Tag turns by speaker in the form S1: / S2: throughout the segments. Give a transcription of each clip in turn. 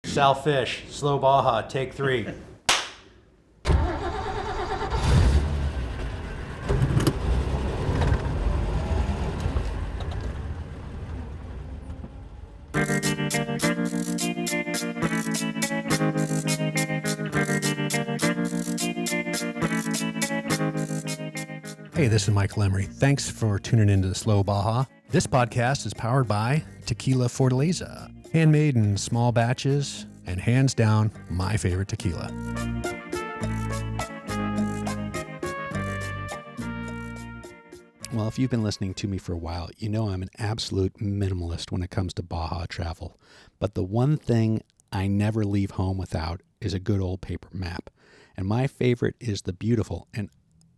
S1: Sal Fish, Slow Baja, take 3. Hey, this is Mike Lemery. Thanks for tuning into the Slow Baja. This podcast is powered by Tequila Fortaleza, handmade in small batches, and hands down, my favorite tequila. Well, if you've been listening to me for a while, you know I'm an absolute minimalist when it comes to Baja travel. But the one thing I never leave home without is a good old paper map. And my favorite is the beautiful, and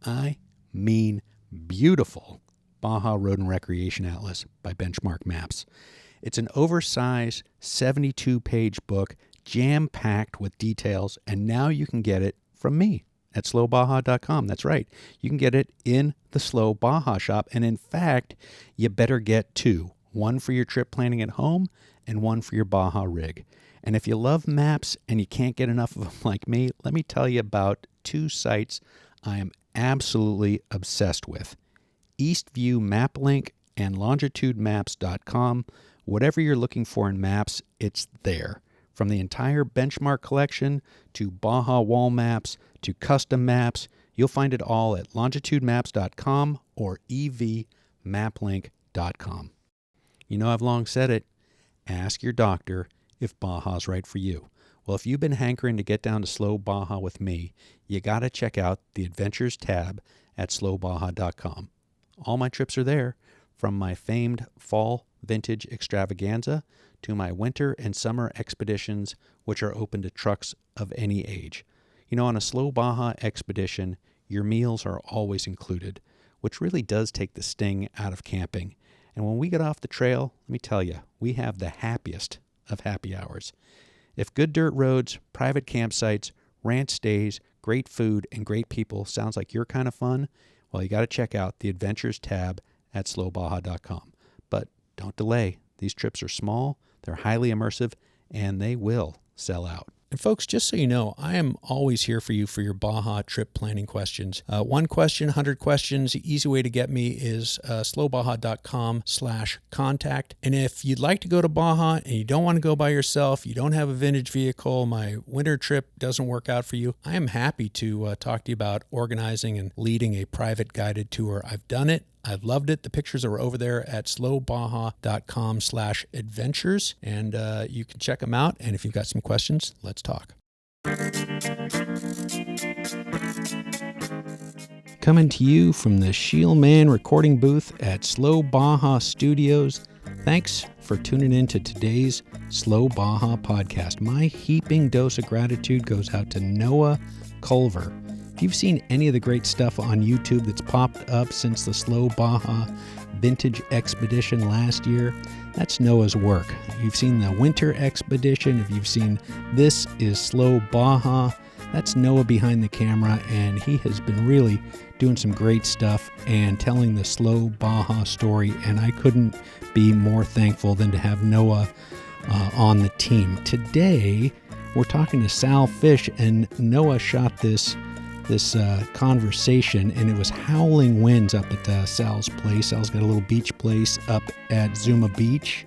S1: I mean beautiful, Baja Road and Recreation Atlas by Benchmark Maps. It's an oversized 72-page book, jam-packed with details, and now you can get it from me at slowbaja.com. That's right. You can get it in the Slow Baja shop, and in fact, you better get 2. One for your trip planning at home and one for your Baja rig. And if you love maps and you can't get enough of them like me, let me tell you about 2 sites I am absolutely obsessed with. Eastview MapLink and longitudemaps.com. Whatever you're looking for in maps, it's there. From the entire Benchmark collection to Baja wall maps to custom maps, you'll find it all at longitudemaps.com or evmaplink.com. You know, I've long said it, ask your doctor if Baja's right for you. Well, if you've been hankering to get down to Slow Baja with me, you got to check out the Adventures tab at slowbaja.com. All my trips are there, from my famed fall vintage extravaganza to my winter and summer expeditions, which are open to trucks of any age. You know, on a Slow Baja expedition, your meals are always included, which really does take the sting out of camping. And when we get off the trail, let me tell you, we have the happiest of happy hours. If good dirt roads, private campsites, ranch stays, great food, and great people sounds like your kind of fun, well, you got to check out the Adventures tab at slowbaja.com. But don't delay. These trips are small, they're highly immersive, and they will sell out. And folks, just so you know, I am always here for you for your Baja trip planning questions. 1 question, 100 questions. The easy way to get me is slowbaja.com/contact. And if you'd like to go to Baja and you don't want to go by yourself, you don't have a vintage vehicle, my winter trip doesn't work out for you, I am happy to talk to you about organizing and leading a private guided tour. I've done it. I've loved it. The pictures are over there at slowbaja.com/adventures, and you can check them out. And if you've got some questions, let's talk. Coming to you from the Shieldman recording booth at Slow Baja Studios. Thanks for tuning in to today's Slow Baja podcast. My heaping dose of gratitude goes out to Noah Culver. If you've seen any of the great stuff on YouTube that's popped up since the Slow Baja Vintage Expedition last year, that's Noah's work. If you've seen the Winter Expedition, if you've seen This is Slow Baja, that's Noah behind the camera, and he has been really doing some great stuff and telling the Slow Baja story, and I couldn't be more thankful than to have Noah on the team. Today, we're talking to Sal Fish, and Noah shot this conversation, and it was howling winds up at Sal's place. Sal's got a little beach place up at Zuma Beach,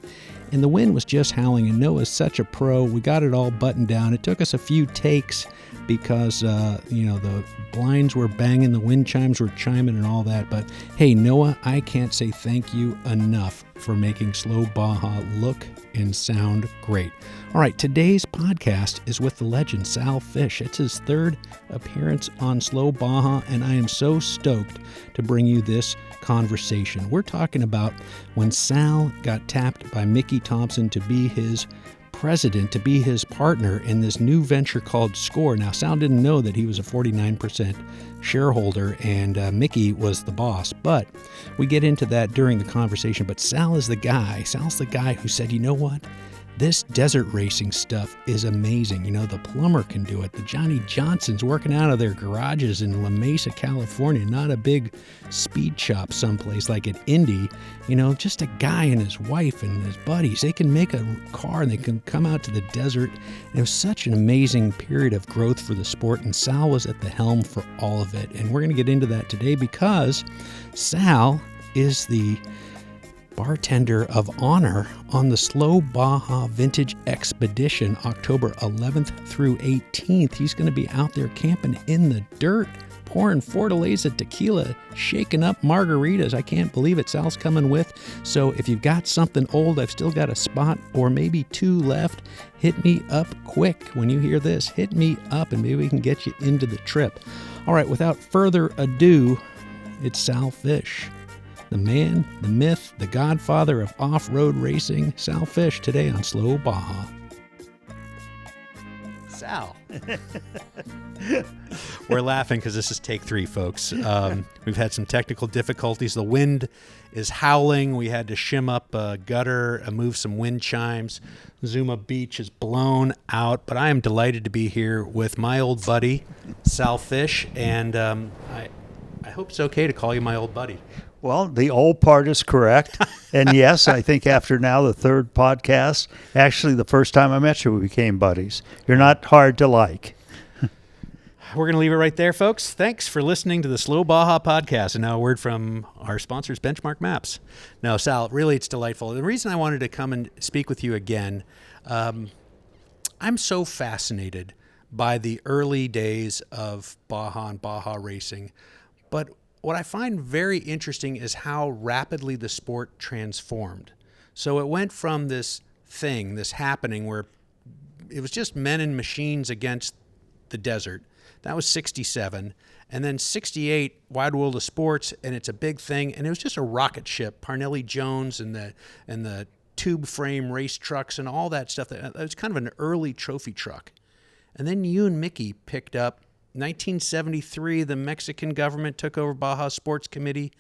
S1: and the wind was just howling, and Noah's such a pro. We got it all buttoned down. It took us a few takes because, the blinds were banging, the wind chimes were chiming and all that, but hey, Noah, I can't say thank you enough for making Slow Baja look and sound great. All right, today's podcast is with the legend Sal Fish. It's his 3rd appearance on Slow Baja, and I am so stoked to bring you this conversation. We're talking about when Sal got tapped by Mickey Thompson to be his president, to be his partner in this new venture called Score. Now, Sal didn't know that he was a 49% shareholder and Mickey was the boss, but we get into that during the conversation. But Sal's the guy who said, you know what? This desert racing stuff is amazing. You know, the plumber can do it. The Johnny Johnsons working out of their garages in La Mesa, California, not a big speed shop someplace like at Indy. You know, just a guy and his wife and his buddies. They can make a car and they can come out to the desert. And it was such an amazing period of growth for the sport, and Sal was at the helm for all of it. And we're going to get into that today because Sal is the bartender of honor on the Slow Baja Vintage Expedition, October 11th through 18th. He's going to be out there camping in the dirt, pouring Fortaleza tequila, shaking up margaritas. I can't believe it. Sal's coming with. So if you've got something old, I've still got a spot or maybe two left. Hit me up quick when you hear this. Hit me up and maybe we can get you into the trip. All right, without further ado, it's Sal Fish. The man, the myth, the godfather of off-road racing, Sal Fish, today on Slow Baja. Sal. We're laughing because this is take 3, folks. We've had some technical difficulties. The wind is howling. We had to shim up a gutter, move some wind chimes. Zuma Beach is blown out, but I am delighted to be here with my old buddy, Sal Fish, and I hope it's okay to call you my old buddy.
S2: Well, the old part is correct. And yes, I think after now the 3rd podcast, actually the first time I met you, we became buddies. You're not hard to like.
S1: We're going to leave it right there, folks. Thanks for listening to the Slow Baja Podcast. And now a word from our sponsors, Benchmark Maps. No, Sal, really, it's delightful. The reason I wanted to come and speak with you again, I'm so fascinated by the early days of Baja and Baja racing. But what I find very interesting is how rapidly the sport transformed. So it went from this thing, this happening where it was just men and machines against the desert. That was 67. And then 68, Wide World of Sports, and it's a big thing. And it was just a rocket ship, Parnelli Jones and the tube frame race trucks and all that stuff. It was kind of an early trophy truck. And then you and Mickey picked up 1973, the Mexican government took over Baja Sports Committee.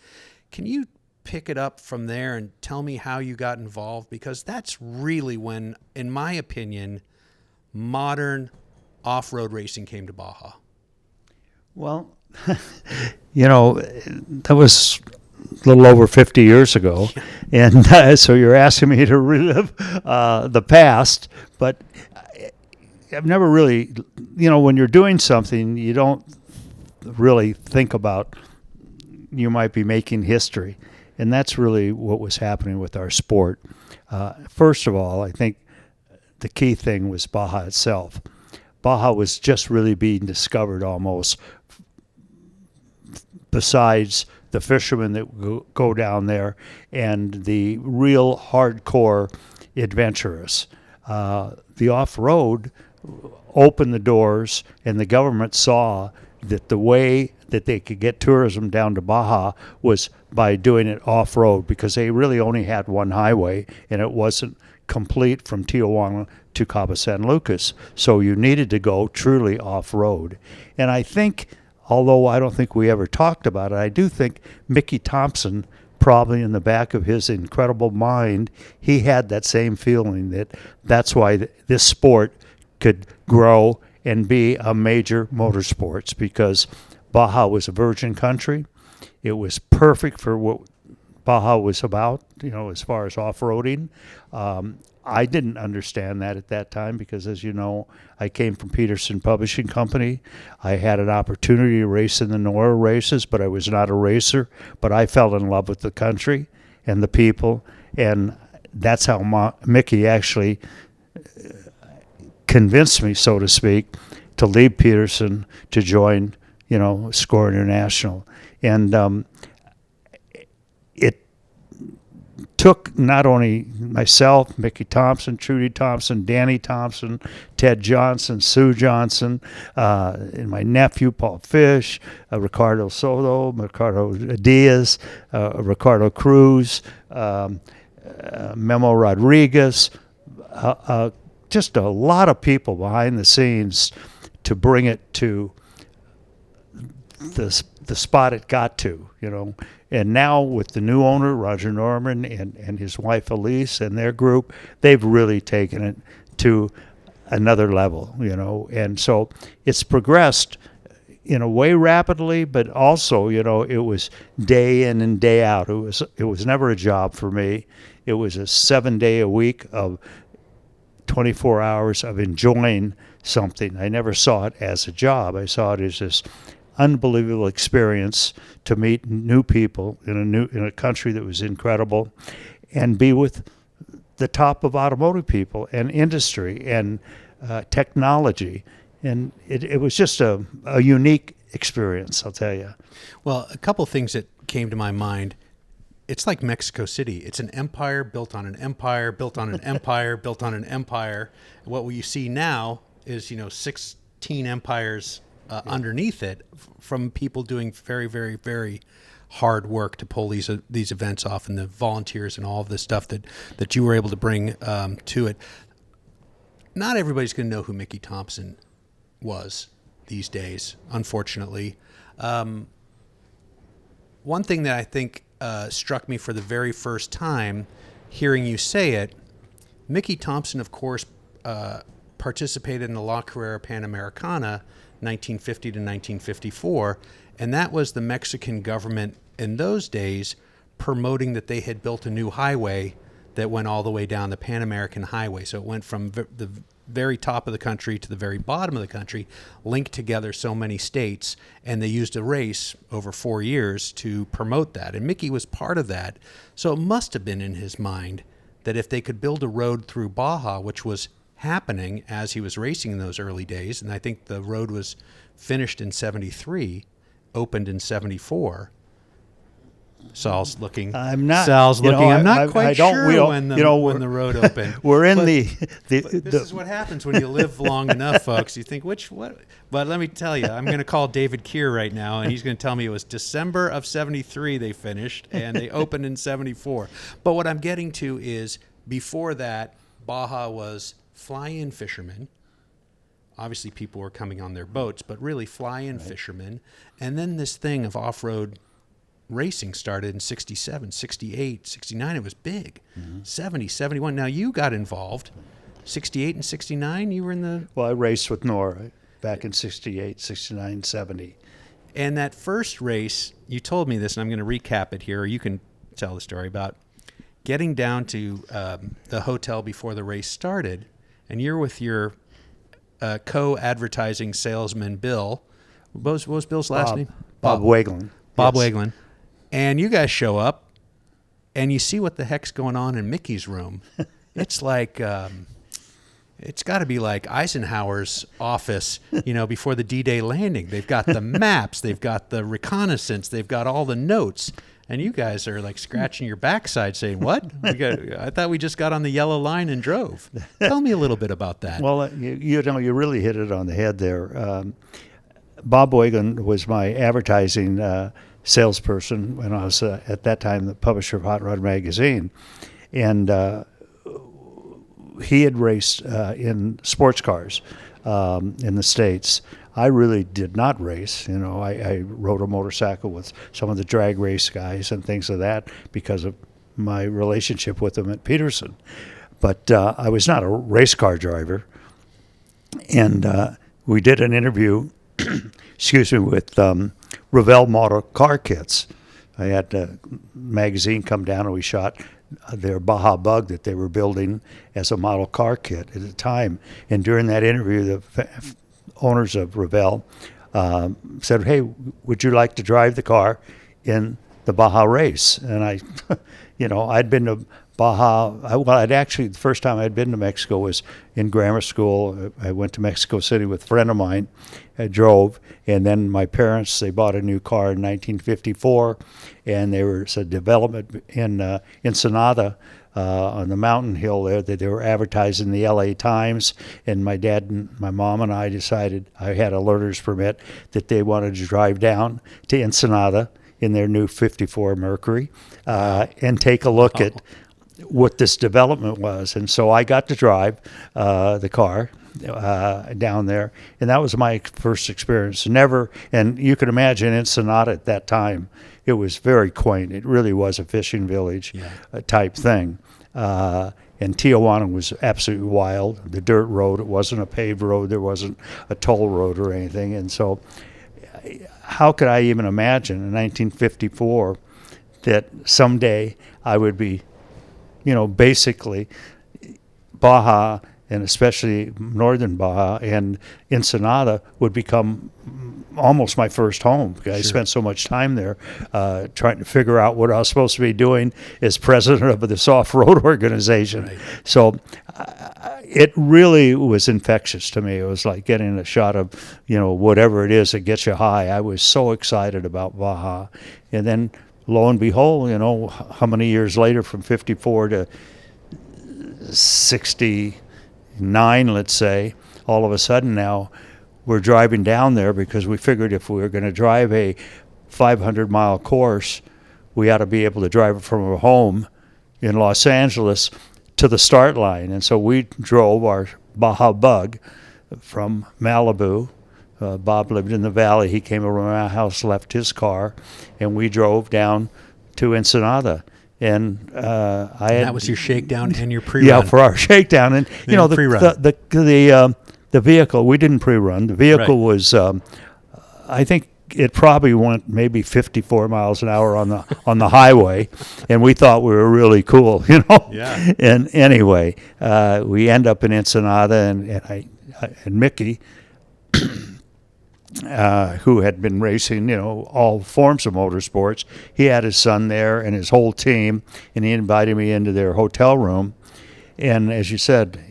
S1: Can you pick it up from there and tell me how you got involved? Because that's really when, in my opinion, modern off-road racing came to Baja.
S2: Well, you know, that was a little over 50 years ago. Yeah. And so you're asking me to relive the past, but I've never really, you know, when you're doing something, you don't really think about you might be making history. And that's really what was happening with our sport. First of all, I think the key thing was Baja itself. Baja was just really being discovered almost, besides the fishermen that go down there and the real hardcore adventurers. The off-road opened the doors, and the government saw that the way that they could get tourism down to Baja was by doing it off-road, because they really only had one highway, and it wasn't complete from Tijuana to Cabo San Lucas. So you needed to go truly off-road. And I think, although I don't think we ever talked about it, I do think Mickey Thompson, probably in the back of his incredible mind, he had that same feeling that that's why this sport could grow and be a major motorsports, because Baja was a virgin country. It was perfect for what Baja was about, you know, as far as off-roading. I didn't understand that at that time because, as you know, I came from Peterson Publishing Company. I had an opportunity to race in the NORA races, but I was not a racer. But I fell in love with the country and the people, and that's how Mickey actually convinced me, so to speak, to leave Peterson to join, you know, Score International. And it took not only myself, Mickey Thompson, Trudy Thompson, Danny Thompson, Ted Johnson, Sue Johnson, and my nephew, Paul Fish, Ricardo Soto, Ricardo Diaz, Ricardo Cruz, Memo Rodriguez, just a lot of people behind the scenes to bring it to this the spot it got to, And now with the new owner, Roger Norman, and his wife Elise and their group, they've really taken it to another level, And so it's progressed in a way rapidly, but also, it was day in and day out. It was never a job for me. It was a 7-day a week of 24 hours of enjoying something. I never saw it as a job. I saw it as this unbelievable experience to meet new people in a country that was incredible, and be with the top of automotive people and industry and technology. And it was just a unique experience, I'll tell you.
S1: Well, a couple things that came to my mind. It's like Mexico City. It's an empire built on an empire, built on an empire, built on an empire. What we see now is, 16 empires underneath it, from people doing very, very, very hard work to pull these events off, and the volunteers and all of this stuff that you were able to bring to it. Not everybody's going to know who Mickey Thompson was these days, unfortunately. One thing that I think struck me for the very first time hearing you say it, Mickey Thompson, of course, participated in the La Carrera Panamericana 1950 to 1954, and that was the Mexican government in those days promoting that they had built a new highway that went all the way down the Pan American Highway. So it went from the very top of the country to the very bottom of the country, linked together so many states, and they used a race over 4 years to promote that. And Mickey was part of that. So it must have been in his mind that if they could build a road through Baja, which was happening as he was racing in those early days, and I think the road was finished in 73, opened in 74. Sal's looking. I'm not quite sure when the road opened.
S2: We're in
S1: this is what happens when you live long enough, folks. You think what? But let me tell you, I'm going to call David Keir right now, and he's going to tell me it was December of 73 they finished, and they opened in 74. But what I'm getting to is before that, Baja was fly-in fishermen. Obviously, people were coming on their boats, but really fly-in fishermen. And then this thing of off-road racing started in 67, 68, 69. It was big. 70, 71. Now, you got involved. 68 and 69, you were in the...
S2: Well, I raced with Nora back in 68, 69, 70.
S1: And that first race, you told me this, and I'm going to recap it here, or you can tell the story about getting down to the hotel before the race started, and you're with your co-advertising salesman, Bill. What was Bill's last name?
S2: Bob Wagelin.
S1: Bob Wagelin. And you guys show up, and you see what the heck's going on in Mickey's room. It's like, it's got to be like Eisenhower's office, before the D-Day landing. They've got the maps, they've got the reconnaissance, they've got all the notes. And you guys are like scratching your backside saying, what? I thought we just got on the yellow line and drove. Tell me a little bit about that.
S2: Well, you really hit it on the head there. Bob Wagelin was my advertising salesperson when I was at that time the publisher of Hot Rod Magazine. And he had raced in sports cars in the States. I really did not race. I rode a motorcycle with some of the drag race guys and things of that because of my relationship with them at Peterson. But I was not a race car driver. And we did an interview, with Revell Model Car Kits. I had a magazine come down and we shot their Baja Bug that they were building as a model car kit at the time. And during that interview, the owners of Revell said, "Hey, would you like to drive the car in the Baja race?" And I, I'd been to Baja. The first time I'd been to Mexico was in grammar school. I went to Mexico City with a friend of mine. I drove, and then my parents, they bought a new car in 1954, and there was a development in Ensenada on the mountain hill there that they were advertising in the LA Times, and my dad and my mom and I decided, I had a learner's permit, that they wanted to drive down to Ensenada in their new 54 Mercury and take a look at what this development was. And so I got to drive the car, down there, and that was my first experience. Never, and you can imagine Ensenada at that time. It was very quaint. It really was a fishing village type thing. And Tijuana was absolutely wild. The dirt road, it wasn't a paved road. There wasn't a toll road or anything. And so how could I even imagine in 1954 that someday I would be, basically Baja, and especially northern Baja and Ensenada would become almost my first home. Because I spent so much time there trying to figure out what I was supposed to be doing as president of this off-road organization. Right. So it really was infectious to me. It was like getting a shot of, whatever it is that gets you high. I was so excited about Baja. And then lo and behold, how many years later, from 54 to 69, let's say, all of a sudden now we're driving down there because we figured if we were going to drive a 500-mile course, we ought to be able to drive it from our home in Los Angeles to the start line. And so we drove our Baja Bug from Malibu. Bob lived in the valley. He came over to my house, left his car, and we drove down to Ensenada. And
S1: that was your shakedown and your pre-run.
S2: Yeah, for our shakedown. And the vehicle, we didn't pre-run. The vehicle was, I think it probably went maybe 54 miles an hour on the highway, and we thought we were really cool,
S1: Yeah.
S2: And anyway, we end up in Ensenada, and Mickey, who had been racing, all forms of motorsports. He had his son there and his whole team, and he invited me into their hotel room. And as you said,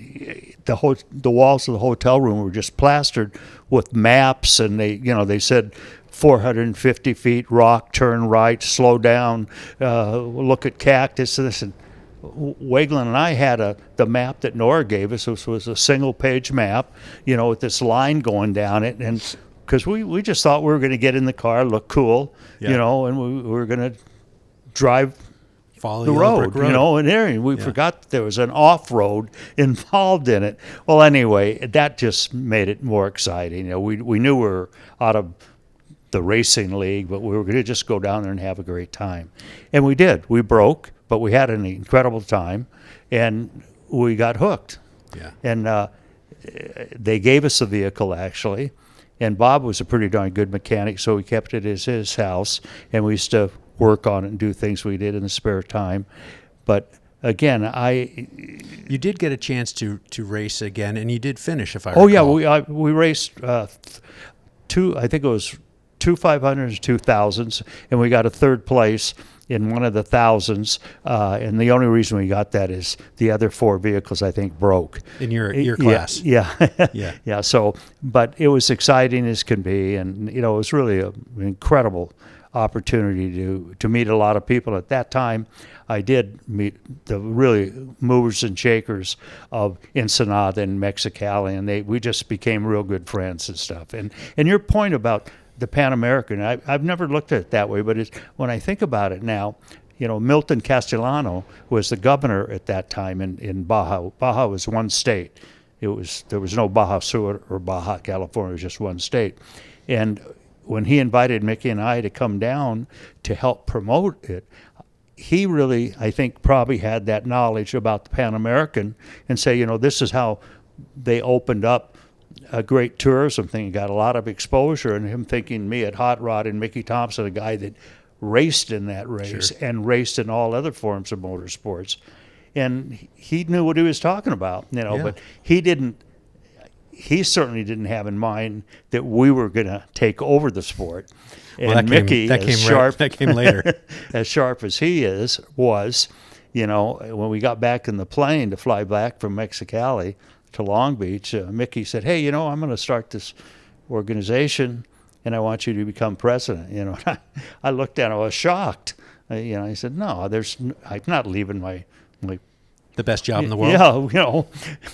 S2: the walls of the hotel room were just plastered with maps, and they said 450 feet, rock, turn right, slow down, look at cactus, this and Wagelin and I had the map that Nora gave us, which was a single-page map, with this line going down it, and because we just thought we were going to get in the car, look cool, and we were going to drive
S1: Follow
S2: the road, and there we forgot that there was an off-road involved in it. Well, anyway, that just made it more exciting. We knew we were out of the racing league, but we were going to just go down there and have a great time. And we did. We broke, but we had an incredible time, and we got hooked.
S1: Yeah.
S2: And they gave us a vehicle, actually, and Bob was a pretty darn good mechanic, so we kept it as his house, and we used to work on it and do things we did in the spare time. But again,
S1: you did get a chance to race again, and you did finish, if I recall.
S2: Oh yeah, we raced two 500s, 2000s, and we got a third place in one of the thousands. And the only reason we got that is the other four vehicles, I think, broke
S1: in your class.
S2: Yeah.
S1: Yeah.
S2: So, but it was exciting as can be, and it was really an incredible opportunity to meet a lot of people. At that time, I did meet the really movers and shakers of Ensenada and Mexicali, and we just became real good friends and stuff. And your point about the Pan American, I've never looked at it that way, but when I think about it now, Milton Castellano was the governor at that time in Baja. Baja was one state. There was no Baja Sur or Baja California. It was just one state. And when he invited Mickey and I to come down to help promote it, he really, I think, probably had that knowledge about the Pan American and say, this is how they opened up a great tourism thing. Got a lot of exposure, and him thinking me at Hot Rod and Mickey Thompson, a guy that raced in that race and raced in all other forms of motorsports. And he knew what he was talking about, but he certainly didn't have in mind that we were going to take over the sport. And Mickey,
S1: that came later.
S2: As sharp as he was, when we got back in the plane to fly back from Mexicali to Long Beach, Mickey said, "Hey, I'm going to start this organization, and I want you to become president." I looked at him, I was shocked. I said, "No, I'm not leaving my
S1: the best job in the world.
S2: Yeah, you know,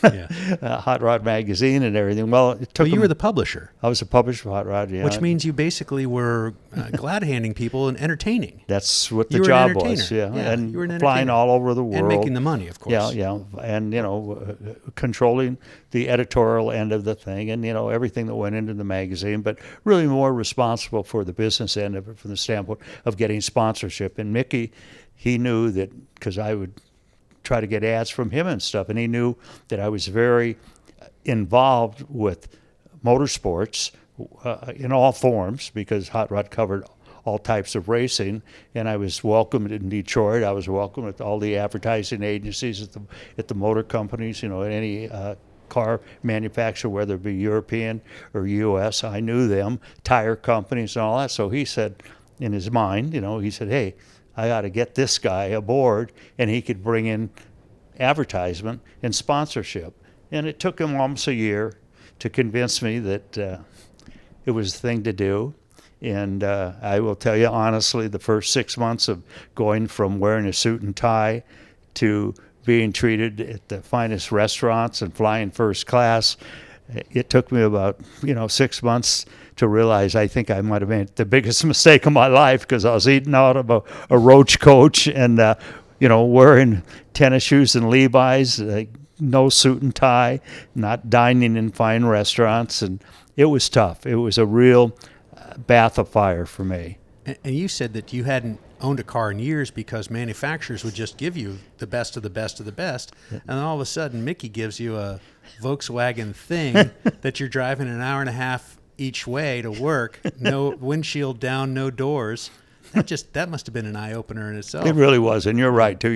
S1: Yeah.
S2: Hot Rod Magazine and everything. Well, it took.
S1: Well, you were the publisher,
S2: I was a publisher for Hot Rod, yeah.
S1: which means you basically were glad-handing people and entertaining.
S2: That's what the
S1: You were
S2: job
S1: an
S2: was,
S1: entertainer.
S2: yeah.
S1: Yeah,
S2: And
S1: you were an
S2: flying
S1: entertainer.
S2: all over the world.
S1: And making the money, of course.
S2: Yeah, and controlling the editorial end of the thing, and everything that went into the magazine, but really more responsible for the business end of it from the standpoint of getting sponsorship. And Mickey, he knew that because I would try to get ads from him and stuff, and he knew that I was very involved with motorsports in all forms because Hot Rod covered all types of racing, and I was welcomed in Detroit. I was welcomed at all the advertising agencies at the motor companies, at any car manufacturer, whether it be European or U.S. I knew them, tire companies and all that. So he said, in his mind, he said, hey, I got to get this guy aboard, and he could bring in advertisement and sponsorship. And it took him almost a year to convince me that it was the thing to do. And I will tell you honestly, the first 6 months of going from wearing a suit and tie to being treated at the finest restaurants and flying first class, it took me about 6 months to realize I think I might have made the biggest mistake of my life, because I was eating out of a roach coach and wearing tennis shoes and Levi's, no suit and tie, not dining in fine restaurants, and it was tough. It was a real bath of fire for me.
S1: And you said that you hadn't owned a car in years because manufacturers would just give you the best of the best of the best. And then all of a sudden, Mickey gives you a Volkswagen thing that you're driving an hour and a half each way to work, no windshield down, no doors. That must have been an eye-opener in itself.
S2: It really was, and you're right, too.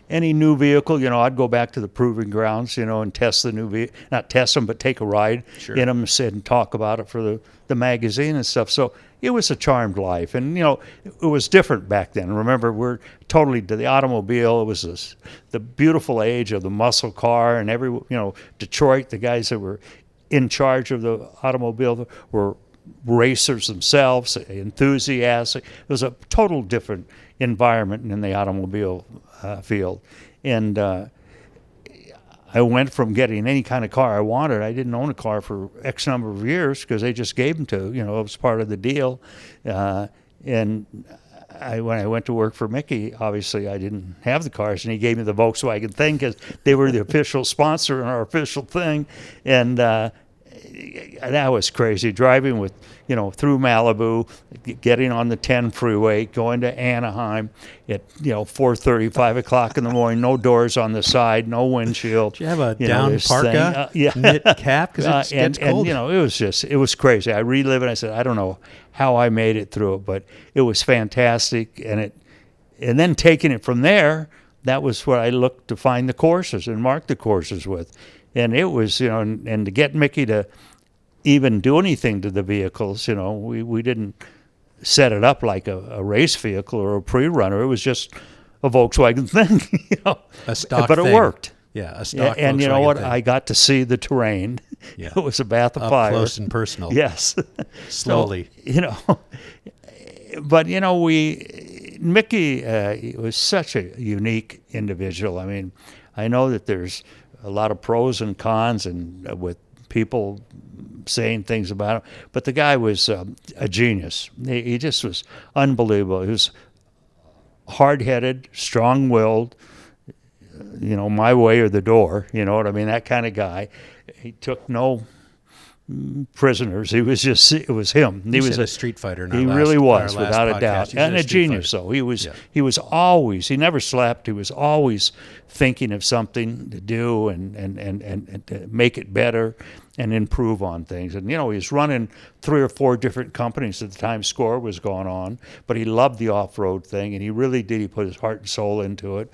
S2: Any new vehicle, I'd go back to the proving grounds, and test the new vehicle. Not test them, but take a ride in them and talk about it for the magazine and stuff. So it was a charmed life. And, it was different back then. Remember, we're totally to the automobile. It was the beautiful age of the muscle car, and Detroit, the guys that were in charge of the automobile were racers themselves, enthusiastic. It was a total different environment in the automobile field. And I went from getting any kind of car I wanted. I didn't own a car for X number of years because they just gave them to, it was part of the deal. And when I went to work for Mickey, obviously I didn't have the cars, and he gave me the Volkswagen thing because they were the official sponsor in our official thing. And that was crazy, driving with, through Malibu, getting on the 10 freeway, going to Anaheim at, 4:30, 5 o'clock in the morning, no doors on the side, no windshield.
S1: Did you have a down parka, knit cap? Because it gets cold.
S2: And, it was crazy. I relive it. I said, I don't know how I made it through it, but it was fantastic. And then taking it from there, that was where I looked to find the courses and mark the courses with. And it was, and to get Mickey to even do anything to the vehicles, we didn't set it up like a race vehicle or a pre-runner. It was just a Volkswagen thing,
S1: A stock
S2: but
S1: thing.
S2: it worked.
S1: Yeah, a stock
S2: And you know
S1: Volkswagen
S2: what?
S1: thing.
S2: I got to see the terrain.
S1: Yeah.
S2: It was a bath of
S1: Up
S2: fire.
S1: close and personal.
S2: Yes.
S1: Slowly.
S2: So, but Mickey was such a unique individual. I mean, I know that there's a lot of pros and cons, and with people saying things about him, but the guy was a genius. He just was unbelievable. He was hard-headed, strong-willed, my way or the door, you know what I mean, that kind of guy. He took no prisoners. It was him. He was
S1: a street fighter.
S2: He really was, without a doubt, and a genius.
S1: Fighter.
S2: Though he was always. He never slept. He was always thinking of something to do and to make it better and improve on things. And he was running 3 or 4 different companies at the time SCORE was going on, but he loved the off-road thing, and he really did. He put his heart and soul into it.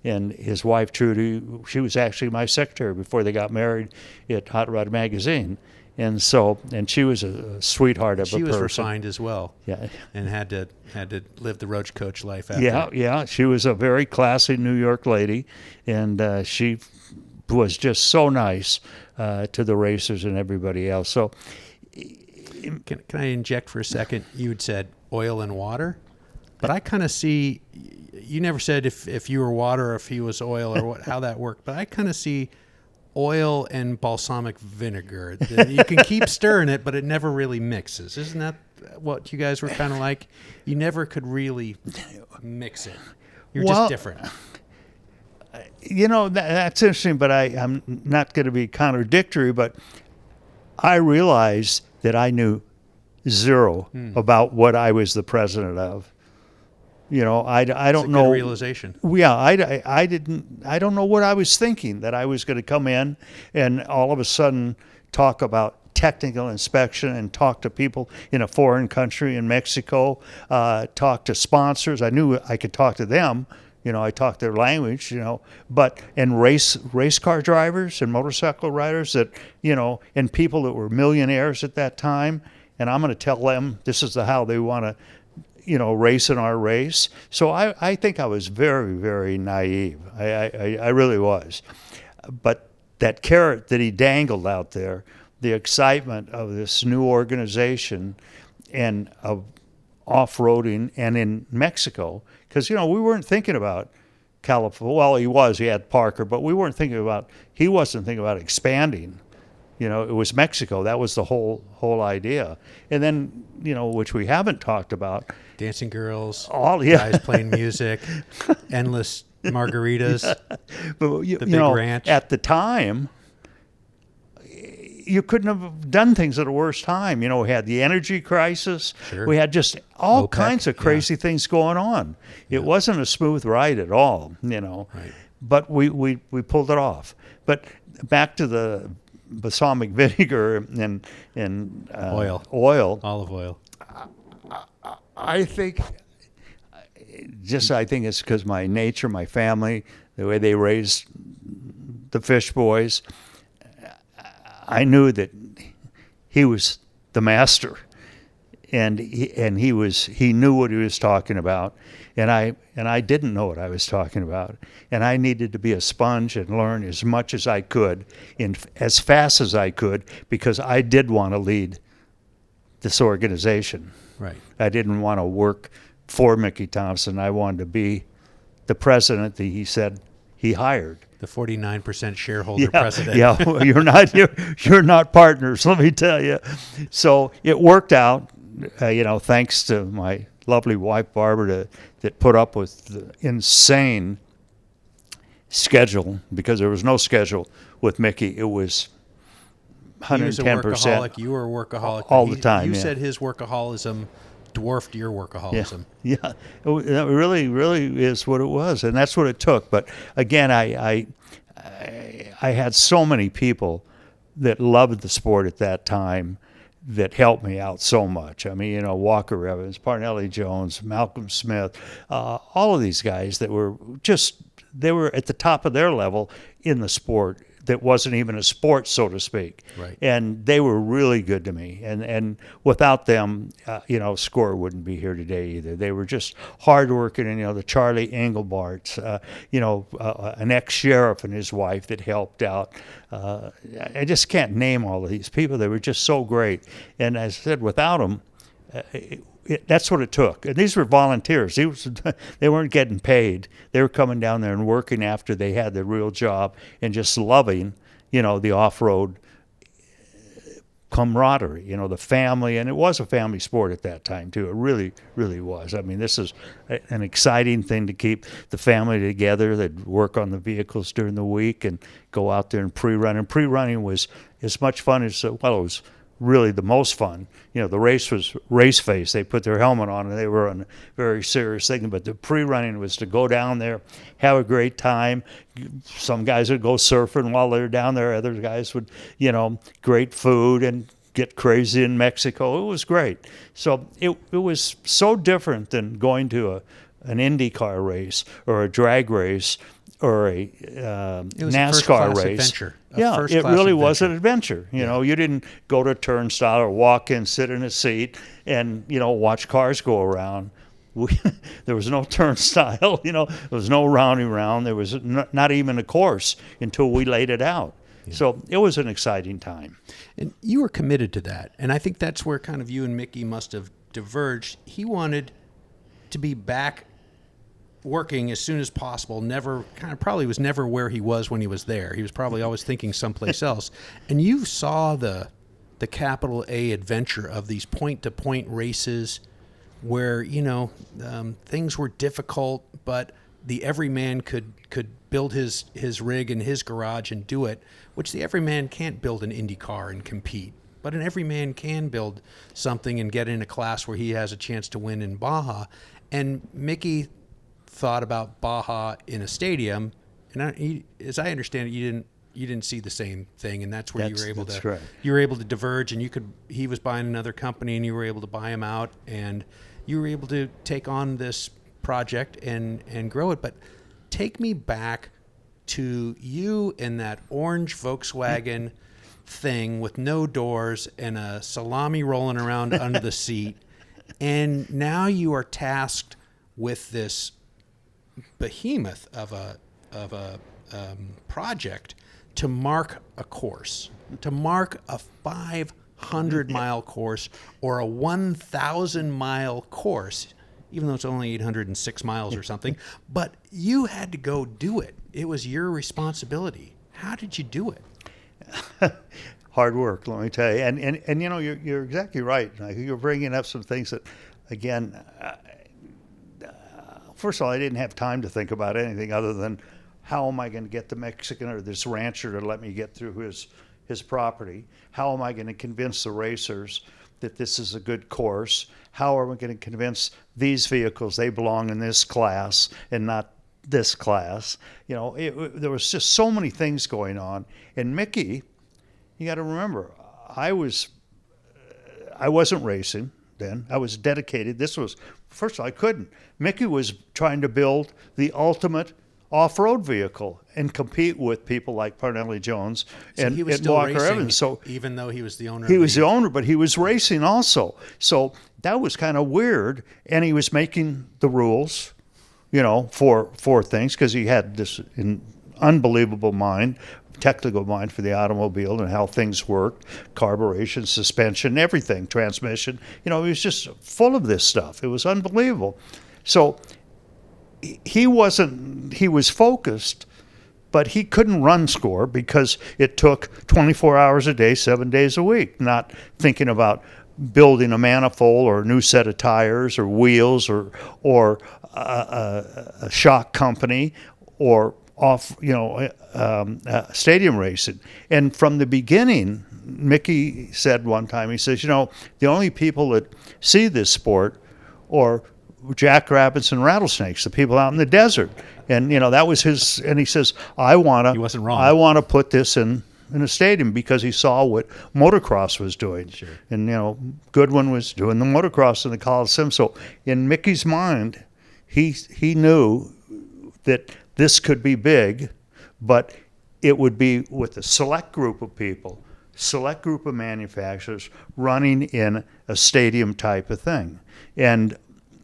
S2: And his wife Trudy, she was actually my secretary before they got married at Hot Rod Magazine. And she was a sweetheart of a person.
S1: She was refined as well.
S2: Yeah.
S1: And had to live the roach coach life after.
S2: Yeah. She was a very classy New York lady, and she was just so nice to the racers and everybody else. So,
S1: can I inject for a second? You had said oil and water. But I kind of see, you never said if you were water or if he was oil or how that worked, but I kind of see oil and balsamic vinegar. You can keep stirring it, but it never really mixes. Isn't that what you guys were kind of like? You never could really mix it. You're just different.
S2: That's interesting, but I'm not going to be contradictory, but I realized that I knew zero about what I was the president of. I don't know.
S1: Good realization.
S2: Yeah, I don't know what I was thinking, that I was going to come in and all of a sudden talk about technical inspection and talk to people in a foreign country in Mexico, talk to sponsors. I knew I could talk to them. I talked their language, and race car drivers and motorcycle riders and people that were millionaires at that time. And I'm going to tell them this is how they want to, race in our race. So I think I was very, very naive. I really was. But that carrot that he dangled out there, the excitement of this new organization and of off-roading and in Mexico, because, we weren't thinking about California. Well, he had Parker, but he wasn't thinking about expanding. It was Mexico. That was the whole idea. And then, which we haven't talked about.
S1: Dancing girls, guys playing music, endless margaritas,
S2: but
S1: the big ranch.
S2: At the time, you couldn't have done things at a worse time. We had the energy crisis.
S1: Sure.
S2: We had just all
S1: OPEC,
S2: kinds of crazy things going on. It wasn't a smooth ride at all,
S1: Right.
S2: But we pulled it off. But back to the balsamic vinegar and
S1: oil, olive oil.
S2: I think it's because my nature, my family, the way they raised the Fish boys. I knew that he was the master, and he knew what he was talking about, and I didn't know what I was talking about, and I needed to be a sponge and learn as much as I could, as fast as I could, because I did want to lead this organization.
S1: Right.
S2: I didn't want to work for Mickey Thompson. I wanted to be the president that he said he hired.
S1: The 49% shareholder president.
S2: Yeah, well, you're not partners, let me tell you. So it worked out, thanks to my lovely wife Barbara that put up with the insane schedule, because there was no schedule with Mickey. It was 110%.
S1: He was a workaholic. You were a workaholic.
S2: All the time.
S1: You said his workaholism dwarfed your workaholism.
S2: Yeah, that really, really is what it was, and that's what it took. But again, I had so many people that loved the sport at that time that helped me out so much. I mean, Walker Evans, Parnelli Jones, Malcolm Smith, all of these guys that were they were at the top of their level in the sport. That wasn't even a sport, so to speak.
S1: Right.
S2: And they were really good to me. And without them, Score wouldn't be here today either. They were just hardworking, and the Charlie Engelbarts, an ex-sheriff and his wife that helped out. I just can't name all of these people. They were just so great. And as I said, without them, that's what it took. And these were volunteers. They weren't getting paid. They were coming down there and working after they had their real job and just loving, the off-road camaraderie, the family. And it was a family sport at that time, too. It really, really was. I mean, this is an exciting thing to keep the family together. They'd work on the vehicles during the week and go out there and pre-run. And pre-running was as much fun as, it was really the most fun. The race was race face. They put their helmet on and they were on a very serious thing. But the pre-running was to go down there, have a great time. Some guys would go surfing while they were down there. Other guys would, great food and get crazy in Mexico. It was great. So it was so different than going to an IndyCar race or a drag race or a NASCAR race.
S1: Adventure.
S2: It really was an adventure. You didn't go to a turnstile or walk in, sit in a seat, and watch cars go around. There was no turnstile. There was no rounding round. There was not even a course until we laid it out. Yeah. So it was an exciting time.
S1: And you were committed to that, and I think that's where kind of you and Mickey must have diverged. He wanted to be back working as soon as possible. Probably was never where he was when he was there. He was probably always thinking someplace else. And you saw the capital A adventure of these point-to-point races where, things were difficult, but the everyman could build his rig in his garage and do it, which the everyman can't build an Indy car and compete. But an everyman can build something and get in a class where he has a chance to win in Baja. And Mickey thought about Baja in a stadium, and as I understand it, you didn't see the same thing, and that's where you were able to diverge, and he was buying another company, and you were able to buy him out, and you were able to take on this project and grow it. But take me back to you in that orange Volkswagen thing with no doors and a salami rolling around under the seat, and now you are tasked with this behemoth of a project to mark a course, to mark a 500-mile course or a 1,000-mile course, even though it's only 806 miles or something. But you had to go do it. It was your responsibility. How did you do it?
S2: Hard work, let me tell you. And you're exactly right. You're bringing up some things that, again, first of all, I didn't have time to think about anything other than how am I going to get the Mexican or this rancher to let me get through his property? How am I going to convince the racers that this is a good course? How are we going to convince these vehicles they belong in this class and not this class? There was just so many things going on. And Mickey, you got to remember, I wasn't racing then. I was dedicated. First of all, I couldn't. Mickey was trying to build the ultimate off-road vehicle and compete with people like Parnelli Jones and Walker Evans. So
S1: even though he was the owner,
S2: the owner, but he was racing also. So that was kind of weird. And he was making the rules, for things, because he had this unbelievable technical mind for the automobile and how things worked, carburation, suspension, everything, transmission. He was just full of this stuff. It was unbelievable. So he was focused, but he couldn't run score because it took 24 hours a day, 7 days a week, not thinking about building a manifold or a new set of tires or wheels or a shock company or stadium racing. And from the beginning, Mickey said one time, he says, the only people that see this sport are jackrabbits and rattlesnakes, the people out in the desert. And, that was his, and he says, he wasn't wrong. I want to put this in a stadium because he saw what motocross was doing.
S1: Sure.
S2: And, Goodwin was doing the motocross in the Coliseum. So in Mickey's mind, he knew that this could be big, but it would be with a select group of people, select group of manufacturers running in a stadium type of thing. And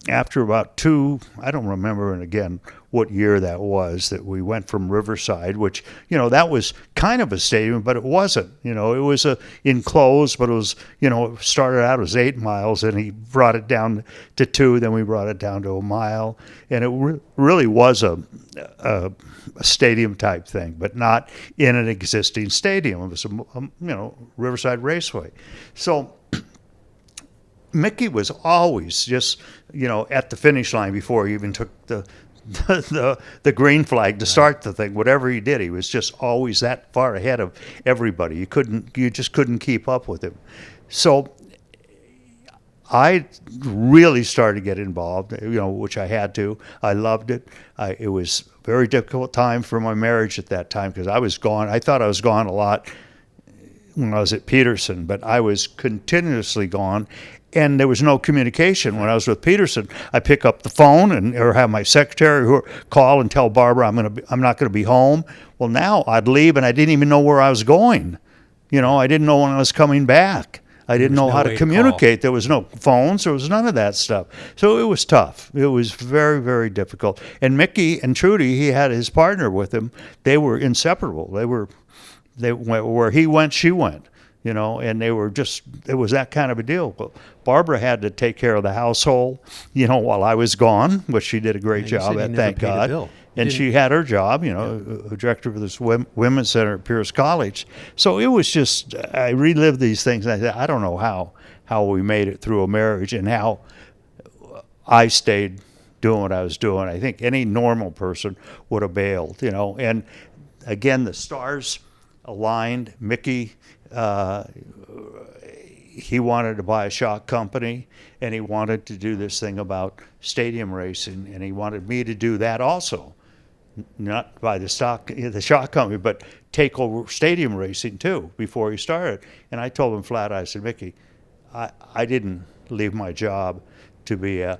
S2: after about I don't remember again what year that was, that we went from Riverside, which, that was kind of a stadium, but it wasn't. It was enclosed, but it was, it started out as 8 miles, and he brought it down to 2, then we brought it down to a mile. And it really was a stadium type thing, but not in an existing stadium. It was a Riverside Raceway. So Mickey was always just, at the finish line before he even took the green flag to start the thing. Whatever he did, he was just always that far ahead of everybody. You just couldn't keep up with him. So I really started to get involved, which I had to. I loved it. It was a very difficult time for my marriage at that time because I was gone. I thought I was gone a lot when I was at Peterson, but I was continuously gone. And there was no communication. When I was with Peterson, I pick up the phone or have my secretary call and tell Barbara I'm not going to be home. Well, now I'd leave and I didn't even know where I was going. I didn't know when I was coming back. I didn't know how to communicate. There was no phones. There was none of that stuff. So it was tough. It was very, very difficult. And Mickey and Trudy, he had his partner with him. They were inseparable. They were where he went, she went. and it was that kind of a deal. Well, Barbara had to take care of the household, while I was gone, which she did a great job at, thank God. And she had her job, director of this women's center at Pierce College. So it was just, I relived these things. And I said, I don't know how we made it through a marriage and how I stayed doing what I was doing. I think any normal person would have bailed, And again, the stars aligned. Mickey, he wanted to buy a shock company, and he wanted to do this thing about stadium racing, and he wanted me to do that also. Not by the shock company, but take over stadium racing too before he started. And I told him flat, I said, Mickey, I didn't leave my job to be a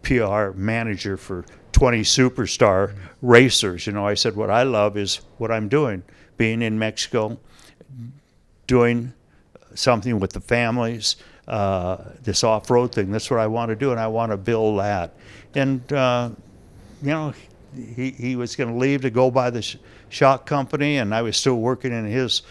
S2: PR manager for 20 superstar racers. I said, what I love is what I'm doing, being in Mexico, doing something with the families, this off-road thing. That's what I want to do, and I want to build that. And, he was going to leave to go buy the shock company, and I was still working in his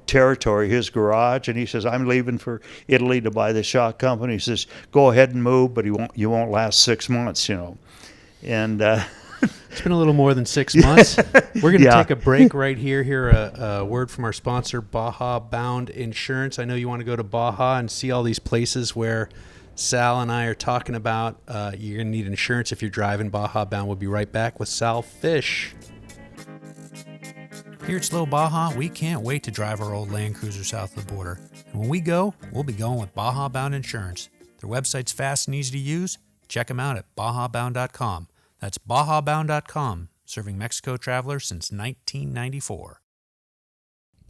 S2: territory, his garage, and he says, I'm leaving for Italy to buy the shock company. He says, go ahead and move, but you won't last 6 months, And
S1: it's been a little more than 6 months. We're going to take a break right here. Hear a word from our sponsor, Baja Bound Insurance. I know you want to go to Baja and see all these places where Sal and I are talking about. You're going to need insurance if you're driving Baja Bound. We'll be right back with Sal Fish. Here at Slow Baja, we can't wait to drive our old Land Cruiser south of the border. And when we go, we'll be going with Baja Bound Insurance. Their website's fast and easy to use. Check them out at bajabound.com. That's bajabound.com, serving Mexico travelers since 1994.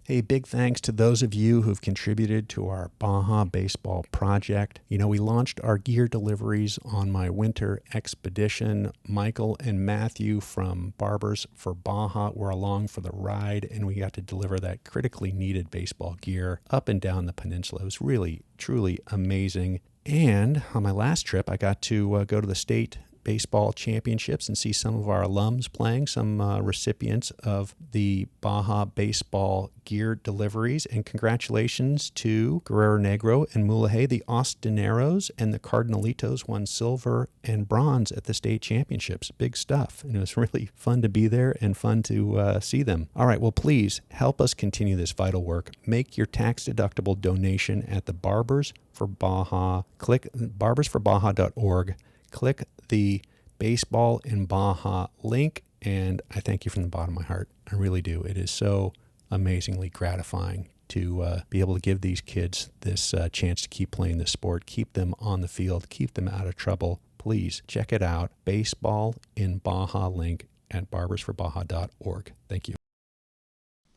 S1: Hey, big thanks to those of you who've contributed to our Baja Baseball project. We launched our gear deliveries on my winter expedition. Michael and Matthew from Barbers for Baja were along for the ride, and we got to deliver that critically needed baseball gear up and down the peninsula. It was really, truly amazing. And on my last trip, I got to go to the state baseball championships and see some of our alums playing, some recipients of the Baja baseball gear deliveries. And congratulations to Guerrero Negro and Mulahey. The Austineros and the Cardinalitos won silver and bronze at the state championships. Big stuff. And it was really fun to be there and fun to see them. All right, well, please help us continue this vital work. Make your tax-deductible donation at the Barbers for Baja. Click barbersforbaja.org. Click the Baseball in Baja link, and I thank you from the bottom of my heart. I really do. It is so amazingly gratifying to be able to give these kids this chance to keep playing this sport, keep them on the field, keep them out of trouble. Please check it out. Baseball in Baja link at barbersforbaja.org. Thank you.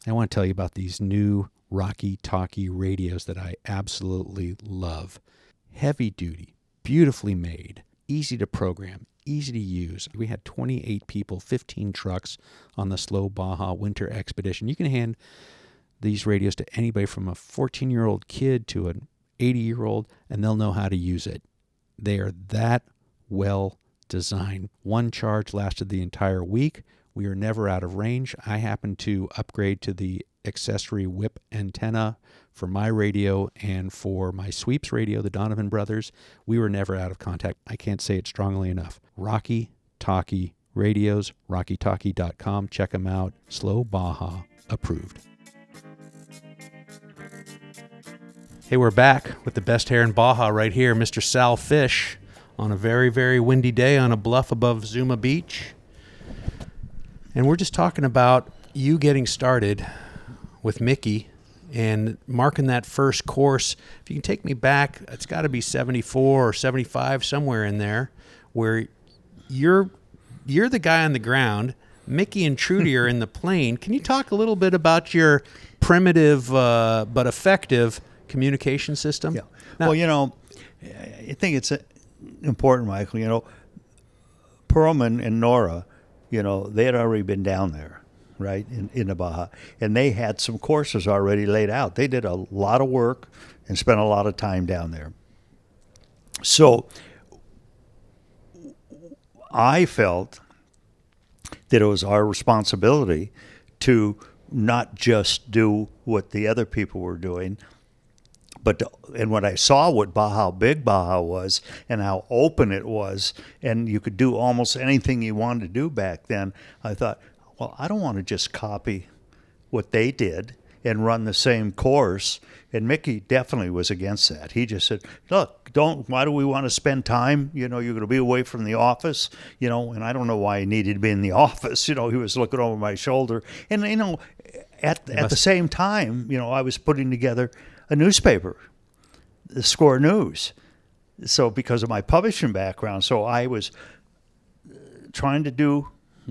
S1: I want to tell you about these new Rocky Talkie radios that I absolutely love. Heavy duty, beautifully made, easy to program, easy to use. We had 28 people, 15 trucks on the Slow Baja Winter Expedition. You can hand these radios to anybody from a 14-year-old kid to an 80-year-old, and they'll know how to use it. They are that well designed. One charge lasted the entire week. We are never out of range. I happened to upgrade to the accessory whip antenna for my radio and for my sweeps radio, the Donovan brothers. We were never out of contact. I can't say it strongly enough. Rocky Talkie radios, rockytalkie.com. Check them out. Slow Baja approved. Hey, we're back with the best hair in Baja right here, Mr. Sal Fish, on a very, very windy day on a bluff above Zuma Beach. And we're just talking about you getting started with Mickey and marking that first course. If you can take me back, it's got to be 74 or 75, somewhere in there, where you're the guy on the ground. Mickey and Trudy are in the plane. Can you talk a little bit about your primitive but effective communication system?
S2: Yeah.
S1: Now,
S2: Well, I think it's important, Michael. Perlman and Nora, they had already been down there, right, in the Baja. And they had some courses already laid out. They did a lot of work and spent a lot of time down there. So I felt that it was our responsibility to not just do what the other people were doing, And when I saw how big Baja was and how open it was, and you could do almost anything you wanted to do back then, I thought, well, I don't want to just copy what they did and run the same course. And Mickey definitely was against that. He just said, look, why do we want to spend time? You're going to be away from the office, and I don't know why he needed to be in the office. He was looking over my shoulder. And, at the same time, I was putting together a newspaper, the Score News. So because of my publishing background, so I was trying to do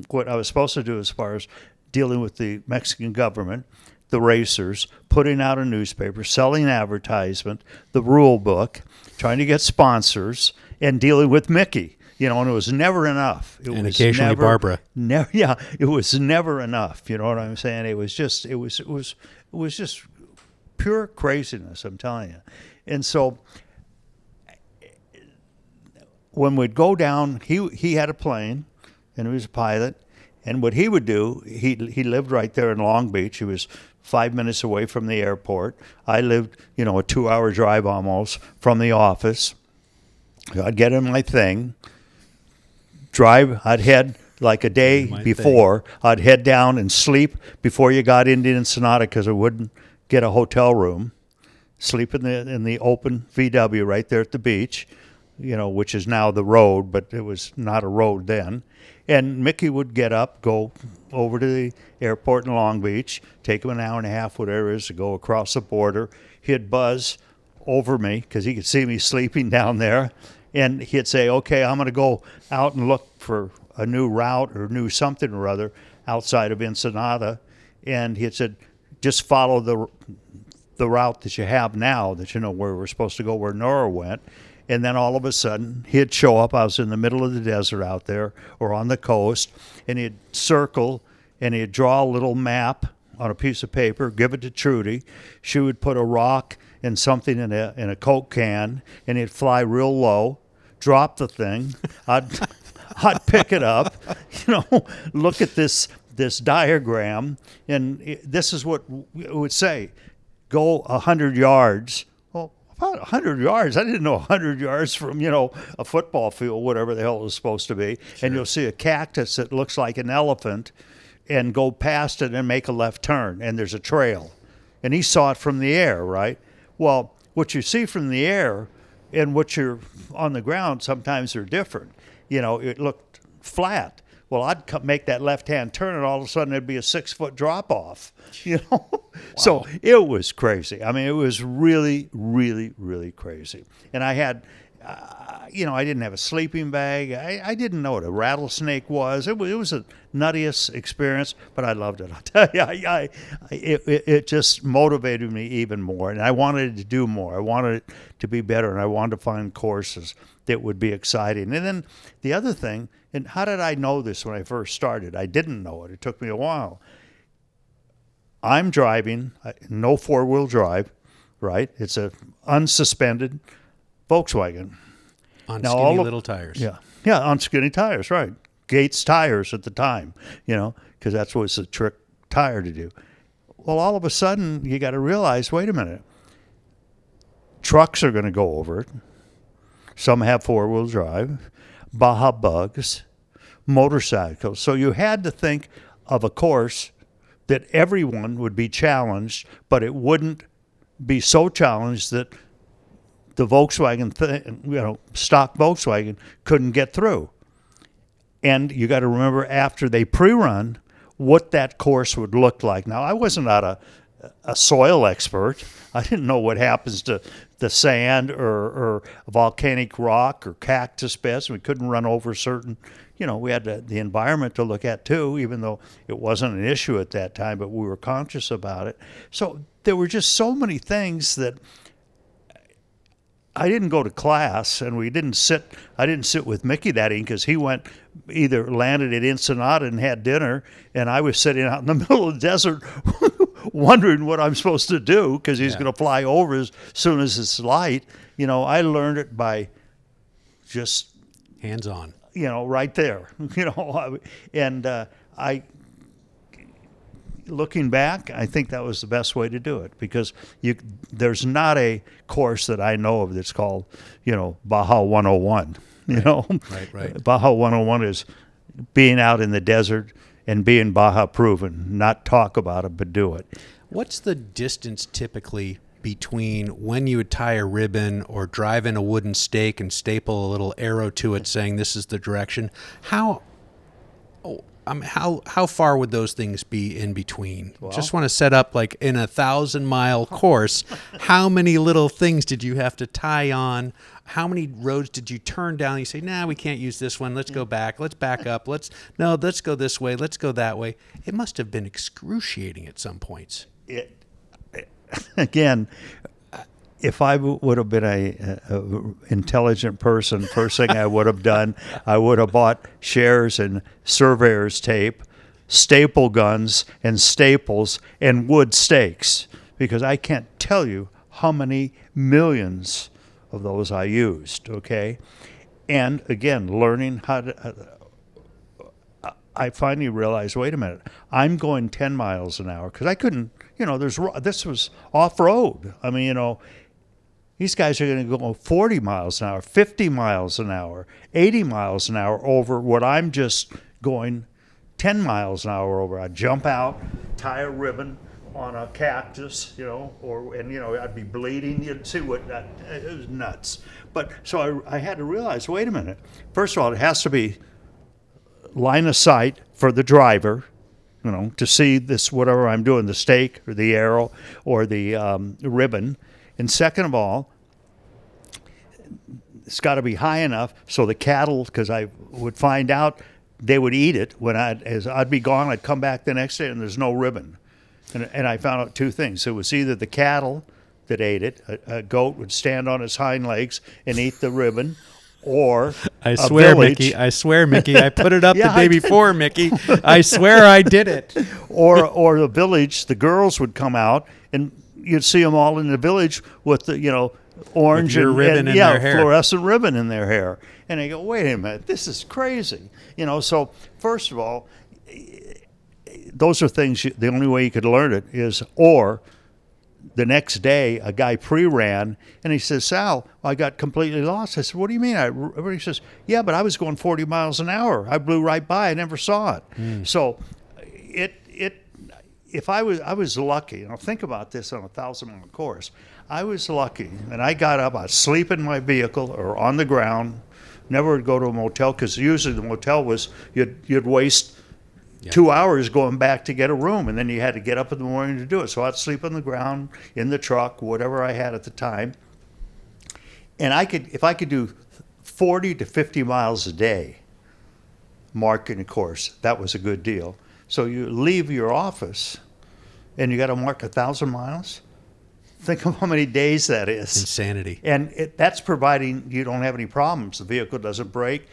S2: what I was supposed to do as far as dealing with the Mexican government, the racers, putting out a newspaper, selling advertisement, the rule book, trying to get sponsors, and dealing with Mickey. And it was never enough.
S1: And occasionally Barbara.
S2: It was never enough. You know what I'm saying? It was just pure craziness, I'm telling you. And so when we'd go down, he had a plane, and he was a pilot. And what he would do, he lived right there in Long Beach. He was 5 minutes away from the airport. I lived, a 2-hour drive almost from the office. I'd get in my thing, drive. I'd head like a day before. I'd head down and sleep before you got into Ensenada because I wouldn't get a hotel room. Sleep in the open VW right there at the beach, which is now the road, but it was not a road then. And Mickey would get up, go over to the airport in Long Beach, take him an hour and a half, whatever it is, to go across the border. He'd buzz over me because he could see me sleeping down there. And he'd say, okay, I'm going to go out and look for a new route or new something or other outside of Ensenada. And he had said, just follow the route that you have now, that you know where we're supposed to go, where Nora went. And then all of a sudden, he'd show up. I was in the middle of the desert out there or on the coast, and he'd circle, and he'd draw a little map on a piece of paper, give it to Trudy. She would put a rock and something in a Coke can, and he'd fly real low, drop the thing. I'd pick it up, look at this diagram, and this is what it would say. Go 100 yards. About 100 yards. I didn't know 100 yards from, a football field, whatever the hell it was supposed to be. Sure. And you'll see a cactus that looks like an elephant and go past it and make a left turn. And there's a trail. And he saw it from the air, right? Well, what you see from the air and what you're on the ground, sometimes they're different. It looked flat. Well, I'd make that left-hand turn, and all of a sudden there'd be a 6-foot drop-off, Wow. So it was crazy. I mean, it was really, really, really crazy. And I had, I didn't have a sleeping bag. I didn't know what a rattlesnake was. It was a nuttiest experience, but I loved it. I'll tell you, it just motivated me even more, and I wanted to do more. I wanted it to be better, and I wanted to find courses that would be exciting. And then the other thing, and how did I know this when I first started? I didn't know it. It took me a while. I'm driving, no four-wheel drive, right? It's a unsuspended Volkswagen.
S1: On skinny little tires.
S2: Yeah, on skinny tires, right. Gates tires at the time, because that's what's a trick tire to do. Well, all of a sudden, you got to realize, wait a minute. Trucks are going to go over it. Some have four-wheel drive. Baja bugs, motorcycles. So you had to think of a course that everyone would be challenged, but it wouldn't be so challenged that the Volkswagen, stock Volkswagen couldn't get through. And you got to remember, after they pre-run, what that course would look like. Now, I wasn't a soil expert. I didn't know what happens to the sand or volcanic rock or cactus beds. We couldn't run over certain, we had the environment to look at too, even though it wasn't an issue at that time, but we were conscious about it. So there were just so many things that I didn't go to class, and I didn't sit with Mickey that evening because he either landed at Ensenada and had dinner, and I was sitting out in the middle of the desert wondering what I'm supposed to do because he's going to fly over as soon as it's light. I learned it by just looking back, I think that was the best way to do it, because there's not a course that I know of that's called, Baja 101.
S1: Right.
S2: Baja 101 is being out in the desert and being Baja proven, not talk about it, but do it.
S1: What's the distance typically between when you would tie a ribbon or drive in a wooden stake and staple a little arrow to it saying this is the direction? How far would those things be in between? Well, just want to set up like in a 1,000-mile course. How many little things did you have to tie on? How many roads did you turn down? You say, nah, we can't use this one. Let's go back. Let's back up. Let's go this way. Let's go that way. It must have been excruciating at some points.
S2: Again, if I would have been a intelligent person, first thing I would have done, I would have bought shares and surveyor's tape, staple guns and staples and wood stakes, because I can't tell you how many millions of those I used, okay? And again, learning how to... I finally realized, wait a minute, I'm going 10 miles an hour, because I couldn't, this was off-road. I mean, these guys are going to go 40 miles an hour, 50 miles an hour, 80 miles an hour over what I'm just going 10 miles an hour over. I'd jump out, tie a ribbon on a cactus, I'd be bleeding. You'd see it was nuts. But so I had to realize, wait a minute. First of all, it has to be line of sight for the driver, to see this, whatever I'm doing, the stake or the arrow or the ribbon. And second of all, it's got to be high enough so the cattle, because I would find out they would eat it as I'd be gone. I'd come back the next day and there's no ribbon. And I found out two things. It was either the cattle that ate it, a goat would stand on its hind legs and eat the ribbon, or
S1: I swear,
S2: Mickey,
S1: I put it up the day before, Mickey. I swear I did it.
S2: Or the village, the girls would come out, and you'd see them all in the village with the, orange
S1: with ribbon in their hair.
S2: Fluorescent ribbon in their hair. And I go, wait a minute, this is crazy. So first of all, those are things, the only way you could learn it is, or the next day, a guy pre-ran, and he says, Sal, I got completely lost. I said, what do you mean? He says, yeah, but I was going 40 miles an hour. I blew right by. I never saw it. So if I was lucky, and I'll think about this on a 1,000-mile course, I was lucky, and I got up, I'd sleep in my vehicle or on the ground, never would go to a motel, because usually the motel was, you'd waste 2 hours going back to get a room, and then you had to get up in the morning to do it. So I'd sleep on the ground, in the truck, whatever I had at the time. And if I could do 40 to 50 miles a day marking a course, that was a good deal. So you leave your office and you got to mark 1,000 miles. Think of how many days that is.
S1: Insanity.
S2: And that's providing you don't have any problems. The vehicle doesn't break.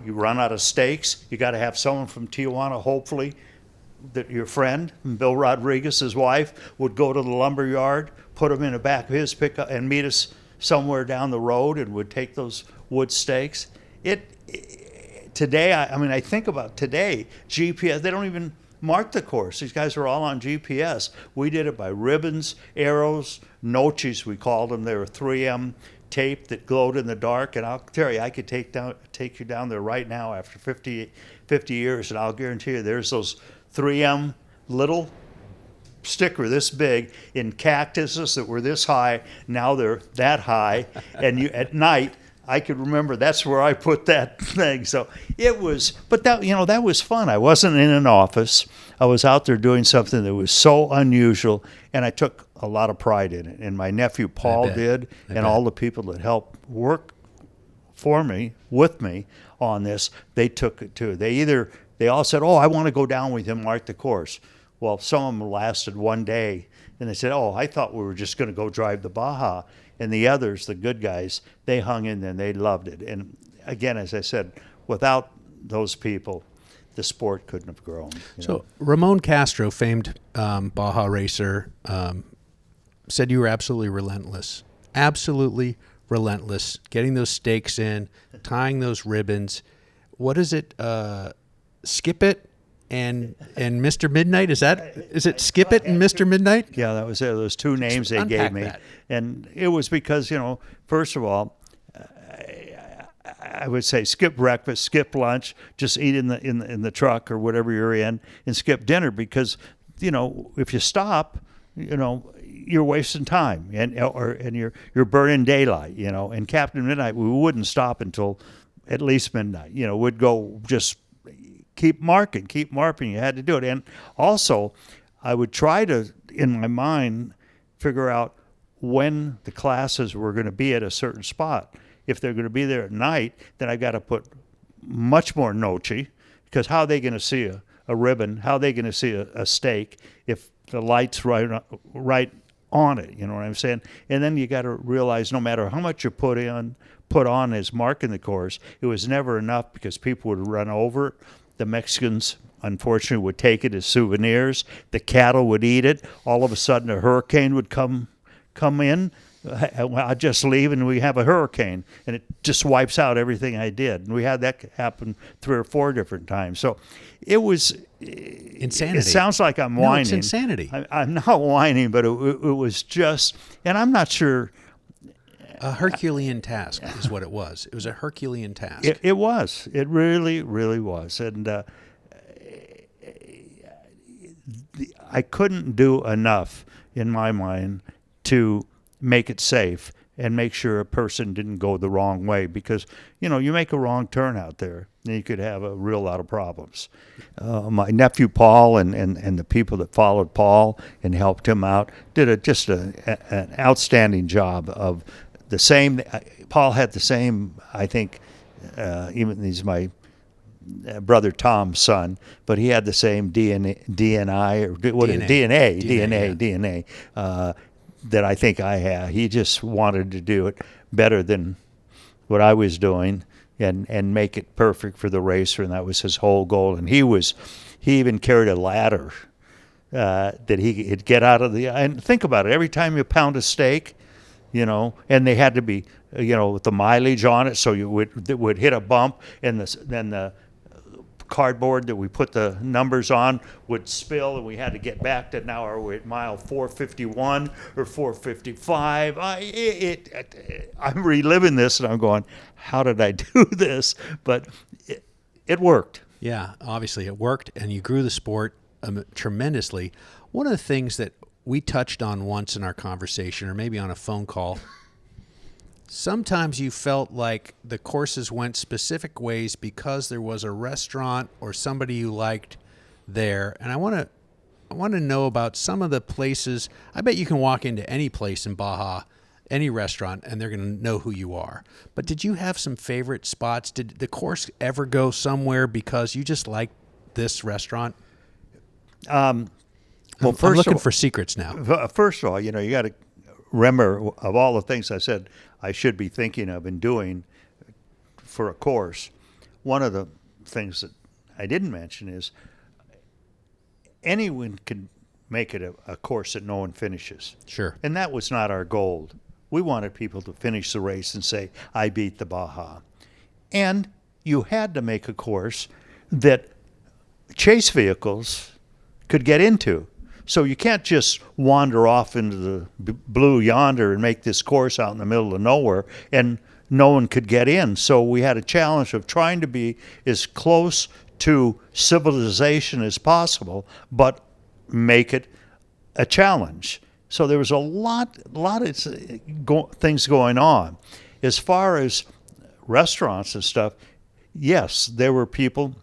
S2: You run out of stakes. You got to have someone from Tijuana, hopefully, that your friend, Bill Rodriguez, his wife, would go to the lumber yard, put them in the back of his pickup, and meet us somewhere down the road, and would take those wood stakes. Today, I think about today, GPS, they don't even mark the course. These guys are all on GPS. We did it by ribbons, arrows, noches, we called them. They were 3M tape that glowed in the dark, and I'll tell you, I could take you down there right now after 50 years, and I'll guarantee you there's those 3M little sticker this big in cactuses that were this high. Now they're that high, and at night I could remember that's where I put that thing. So it was, but that was fun. I wasn't in an office. I was out there doing something that was so unusual, and I took a lot of pride in it. And my nephew Paul did, and all the people that helped work for me, with me on this, they took it too. They all said, oh, I want to go down with him, mark the course. Well, some of them lasted one day, and they said, oh, I thought we were just going to go drive the Baja. And the others, the good guys, they hung in there and they loved it. And again, as I said, without those people, the sport couldn't have grown.
S1: So Ramon Castro, famed Baja racer, said you were absolutely relentless. Absolutely relentless. Getting those stakes in, tying those ribbons. What is it? Skip it and Mr. Midnight. Is it Skip It and Mr. Midnight?
S2: Yeah, that was it. Those two names they
S1: Unpack
S2: gave me.
S1: that.
S2: And it was because, first of all, I would say skip breakfast, skip lunch, just eat in the truck or whatever you're in, and skip dinner because, if you stop, you're wasting time and you're burning daylight, And Captain Midnight, we wouldn't stop until at least midnight. We'd go just keep marking. You had to do it. And also, I would try to, in my mind, figure out when the classes were going to be at a certain spot. If they're going to be there at night, then I got to put much more noche, because how are they going to see a ribbon? How are they going to see a stake if the light's right on it? You know what I'm saying? And then you got to realize no matter how much you put on as marking the course, it was never enough because people would run over it. The Mexicans, unfortunately, would take it as souvenirs. The cattle would eat it. All of a sudden, a hurricane would come in. I just leave and we have a hurricane, and it just wipes out everything I did. And we had that happen 3 or 4 different times. So it was
S1: insanity.
S2: It sounds like I'm whining.
S1: No, it's insanity.
S2: I'm not whining, but it was just, and I'm not sure.
S1: A Herculean task is what it was. It was a Herculean task.
S2: It was. It really, really was. And I couldn't do enough, in my mind, to make it safe and make sure a person didn't go the wrong way, because you make a wrong turn out there and you could have a real lot of problems. My nephew Paul and the people that followed Paul and helped him out did an outstanding job of the same. Paul had the same, I think, even he's my brother Tom's son, but he had the same DNA or what DNA that I think I had. He just wanted to do it better than what I was doing and make it perfect for the racer, and that was his whole goal. And he even carried a ladder that he could get out of and think about it, every time you pound a steak, and they had to be, with the mileage on it, so it would hit a bump, and then the cardboard that we put the numbers on would spill, and we had to get back to, now are we at mile 451 or 455? I'm reliving this, and I'm going, how did I do this? But it worked.
S1: Yeah, obviously it worked, and you grew the sport tremendously. One of the things that we touched on once in our conversation, or maybe on a phone call, sometimes you felt like the courses went specific ways because there was a restaurant or somebody you liked there. And I want to know about some of the places. I bet you can walk into any place in Baja, any restaurant, and they're going to know who you are. But did you have some favorite spots? Did the course ever go somewhere because you just liked this restaurant?
S2: Well,
S1: I'm looking for secrets now.
S2: First of all, you got to remember, of all the things I said I should be thinking of and doing for a course, one of the things that I didn't mention is anyone can make it a course that no one finishes.
S1: Sure.
S2: And that was not our goal. We wanted people to finish the race and say, I beat the Baja. And you had to make a course that chase vehicles could get into. So you can't just wander off into the blue yonder and make this course out in the middle of nowhere and no one could get in. So we had a challenge of trying to be as close to civilization as possible, but make it a challenge. So there was a lot of things going on. As far as restaurants and stuff, yes, there were people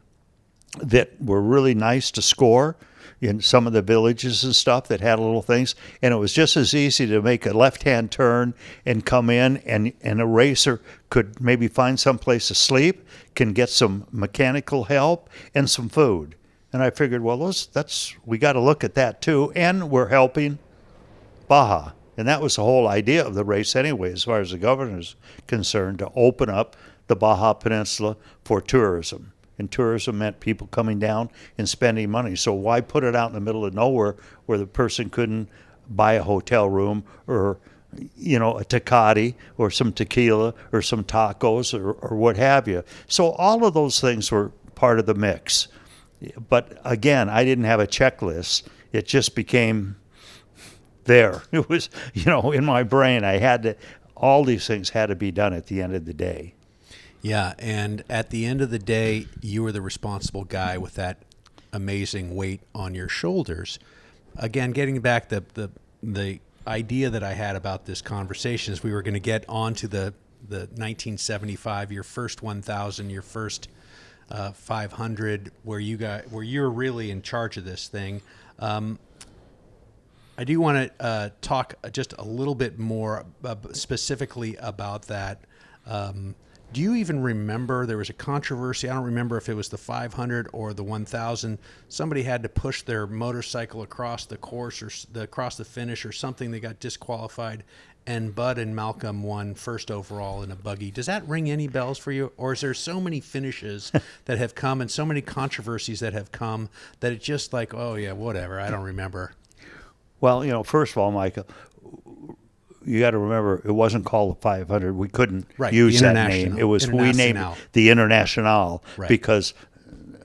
S2: that were really nice to score in some of the villages and stuff that had little things, and it was just as easy to make a left-hand turn and come in, and a racer could maybe find some place to sleep, can get some mechanical help and some food. And I figured, well, we got to look at that too, and we're helping Baja. And that was the whole idea of the race anyway, as far as the governor's concerned, to open up the Baja Peninsula for tourism. And tourism meant people coming down and spending money. So why put it out in the middle of nowhere where the person couldn't buy a hotel room or, a Tecate or some tequila or some tacos or what have you. So all of those things were part of the mix. But again, I didn't have a checklist. It just became there. It was, in my brain. All these things had to be done at the end of the day.
S1: Yeah, and at the end of the day, you were the responsible guy with that amazing weight on your shoulders. Again, getting back the idea that I had about this conversation is we were going to get onto the 1975, your first 1,000, your first 500, where you're really in charge of this thing. I do want to talk just a little bit more specifically about that. Do you even remember, there was a controversy, I don't remember if it was the 500 or the 1,000, somebody had to push their motorcycle across the course or across the finish or something, they got disqualified, and Bud and Malcolm won first overall in a buggy. Does that ring any bells for you? Or is there so many finishes that have come and so many controversies that have come that it's just like, oh yeah, whatever, I don't remember.
S2: Well, first of all, Michael, you got to remember it wasn't called the 500. We couldn't use that name. It was we named it the International because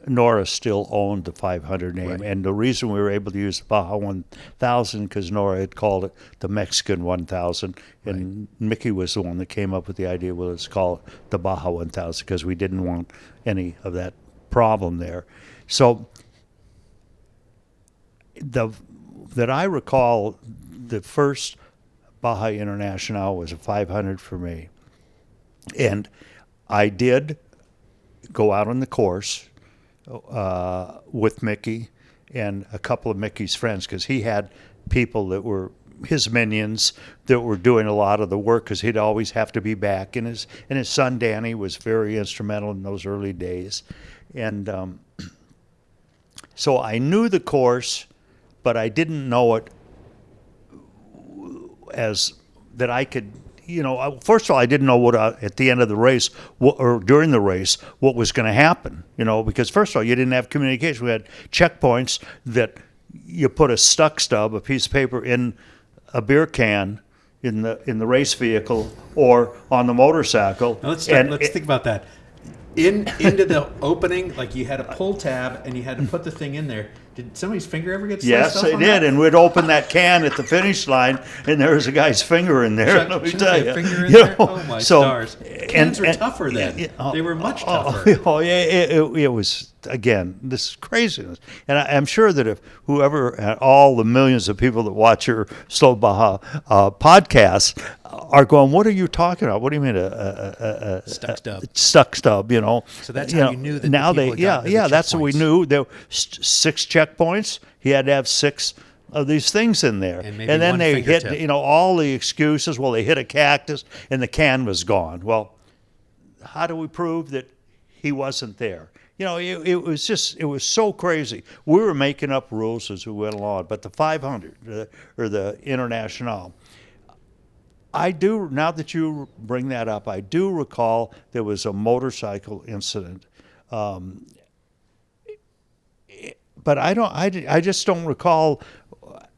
S2: Nora still owned the 500 name, and the reason we were able to use the Baja 1000 because Nora had called it the Mexican 1000, and Mickey was the one that came up with the idea. Well, let's call it the Baja 1000 because we didn't want any of that problem there. So that I recall, the first Baja International was a 500 for me. And I did go out on the course with Mickey and a couple of Mickey's friends because he had people that were his minions that were doing a lot of the work because he'd always have to be back. And his son Danny was very instrumental in those early days. And so I knew the course, but I didn't know it as that I could, first of all, I didn't know what at the end of the race or during the race what was going to happen, because first of all, you didn't have communication. We had checkpoints that you put a stuck stub, a piece of paper in a beer can in the race vehicle or on the motorcycle.
S1: Now let's think about that. Into the opening, like you had a pull tab and you had to put the thing in there. Did somebody's finger ever get sliced
S2: Yes,
S1: off
S2: they
S1: on
S2: did,
S1: that?
S2: And we'd open that can at the finish line, and there was a guy's finger in there. Let me tell you,
S1: finger in there? Oh my stars! Cans were tougher then. They were much tougher.
S2: Oh yeah, it was. Again, this is craziness, and I'm sure that if all the millions of people that watch your Slow Baja podcast are going, "What are you talking about? What do you mean a
S1: stuck stub?"
S2: Stuck stub,
S1: So that's how you knew that.
S2: Now
S1: the
S2: that's what we knew. There were 6 checkpoints. He had to have 6 of these things in there,
S1: and
S2: then they hit, all the excuses. Well, they hit a cactus, and the can was gone. Well, how do we prove that he wasn't there? It was so crazy. We were making up rules as we went along. But the 500 or the International, I do, now that you bring that up, I do recall there was a motorcycle incident. But I just don't recall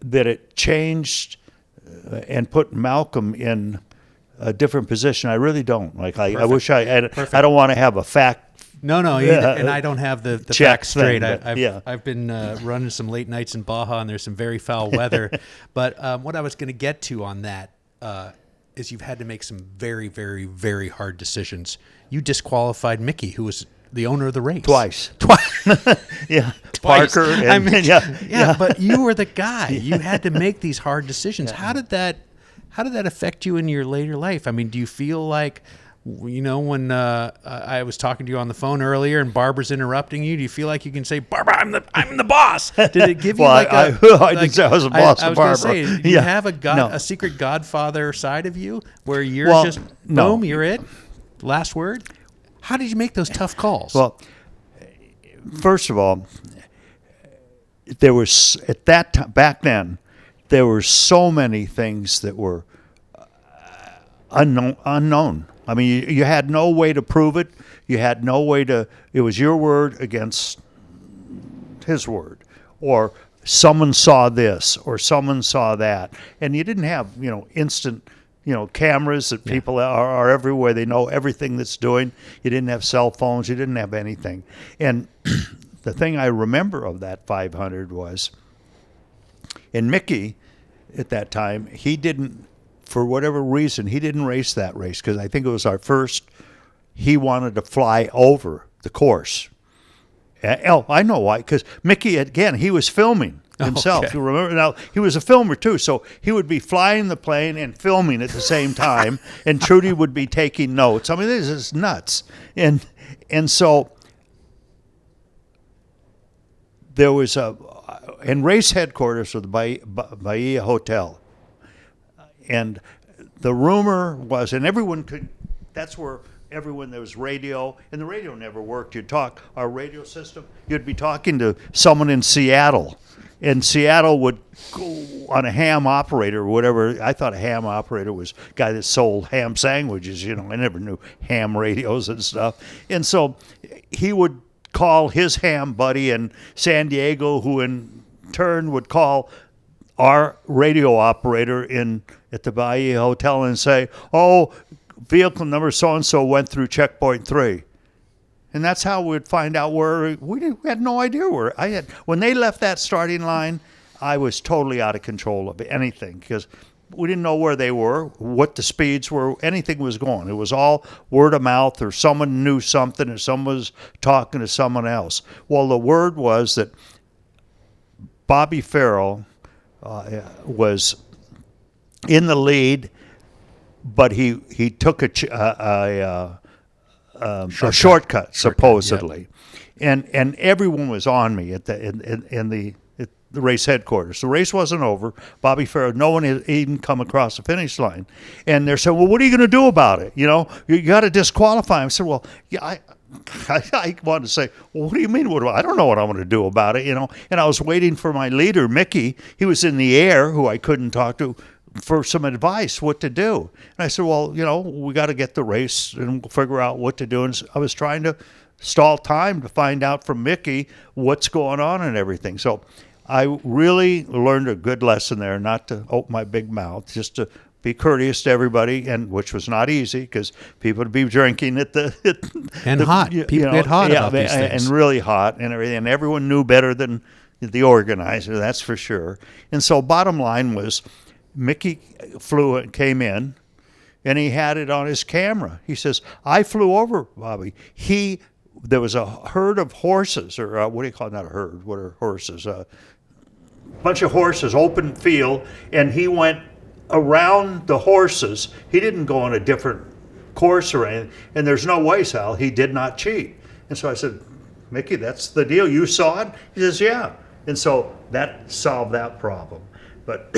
S2: that it changed and put Malcolm in a different position. I really don't. I wish I had. I don't want to have a fact.
S1: No, and I don't have the facts straight. I've been running some late nights in Baja, and there's some very foul weather. But what I was going to get to on that is you've had to make some very, very, very hard decisions. You disqualified Mickey, who was the owner of the race.
S2: Twice. Yeah.
S1: Twice.
S2: Parker. And,
S1: but you were the guy. You had to make these hard decisions. Yeah. How did that affect you in your later life? I mean, do you feel like, when I was talking to you on the phone earlier and Barbara's interrupting you, do you feel like you can say, "Barbara, I'm the boss"? Did it give you
S2: I didn't say I was a boss of Barbara.
S1: I was going to say, do you have a secret Godfather side of you where you're boom, you're it? Last word? How did you make those tough calls?
S2: Well, first of all, there was at that time, back then, there were so many things that were unknown. I mean, you had no way to prove it. You had no way to. It was your word against his word, or someone saw this, or someone saw that, and you didn't have instant. Cameras that people are everywhere. They know everything that's doing. You didn't have cell phones. You didn't have anything. And the thing I remember of that 500 was, and Mickey at that time, he didn't, for whatever reason, he didn't race that race because I think it was our first. He wanted to fly over the course. Oh, I know why. Because Mickey, again, he was filming himself.
S1: Okay.
S2: You remember? Now, he was a filmer, too. So he would be flying the plane and filming at the same time. And Trudy would be taking notes. I mean, this is nuts. And so there was in race headquarters of the Bahia Hotel. And the rumor was, and everyone could, that's where everyone, there was radio, and the radio never worked. You'd talk, our radio system, you'd be talking to someone in Seattle, and Seattle would go on a ham operator or whatever. I thought a ham operator was a guy that sold ham sandwiches, I never knew ham radios and stuff. And so he would call his ham buddy in San Diego, who in turn would call our radio operator at the Bahia Hotel and say, oh, vehicle number so-and-so went through checkpoint 3. And that's how we'd find out where, we had no idea where. When they left that starting line, I was totally out of control of anything because we didn't know where they were, what the speeds were, anything was going. It was all word of mouth, or someone knew something, or someone was talking to someone else. Well, the word was that Bobby Farrell was in the lead, but he took a shortcut supposedly, and everyone was on me at the race headquarters. The race wasn't over. Bobby Farrell, no one had even come across the finish line, and they're saying, "Well, what are you going to do about it? You got to disqualify him." I said, "Well, yeah, I wanted to say, well, what do you mean? I don't know what I'm going to do about it, And I was waiting for my leader, Mickey. He was in the air, who I couldn't talk to, for some advice what to do. And I said, well, we got to get the race and we'll figure out what to do. And I was trying to stall time to find out from Mickey what's going on and everything. So I really learned a good lesson there, not to open my big mouth, just to be courteous to everybody, and which was not easy because people would be drinking at
S1: hot. People get hot about these things.
S2: And really hot and everything. And everyone knew better than the organizer, that's for sure. And so bottom line was, Mickey came in, and he had it on his camera. He says, I flew over Bobby. There was a herd of horses, or what do you call it? Not a herd. What are horses? A bunch of horses, open field, and he went around the horses. He didn't go on a different course or anything, and there's no way, Sal, he did not cheat. And so I said, Mickey, that's the deal. You saw it? He says, yeah. And so that solved that problem. But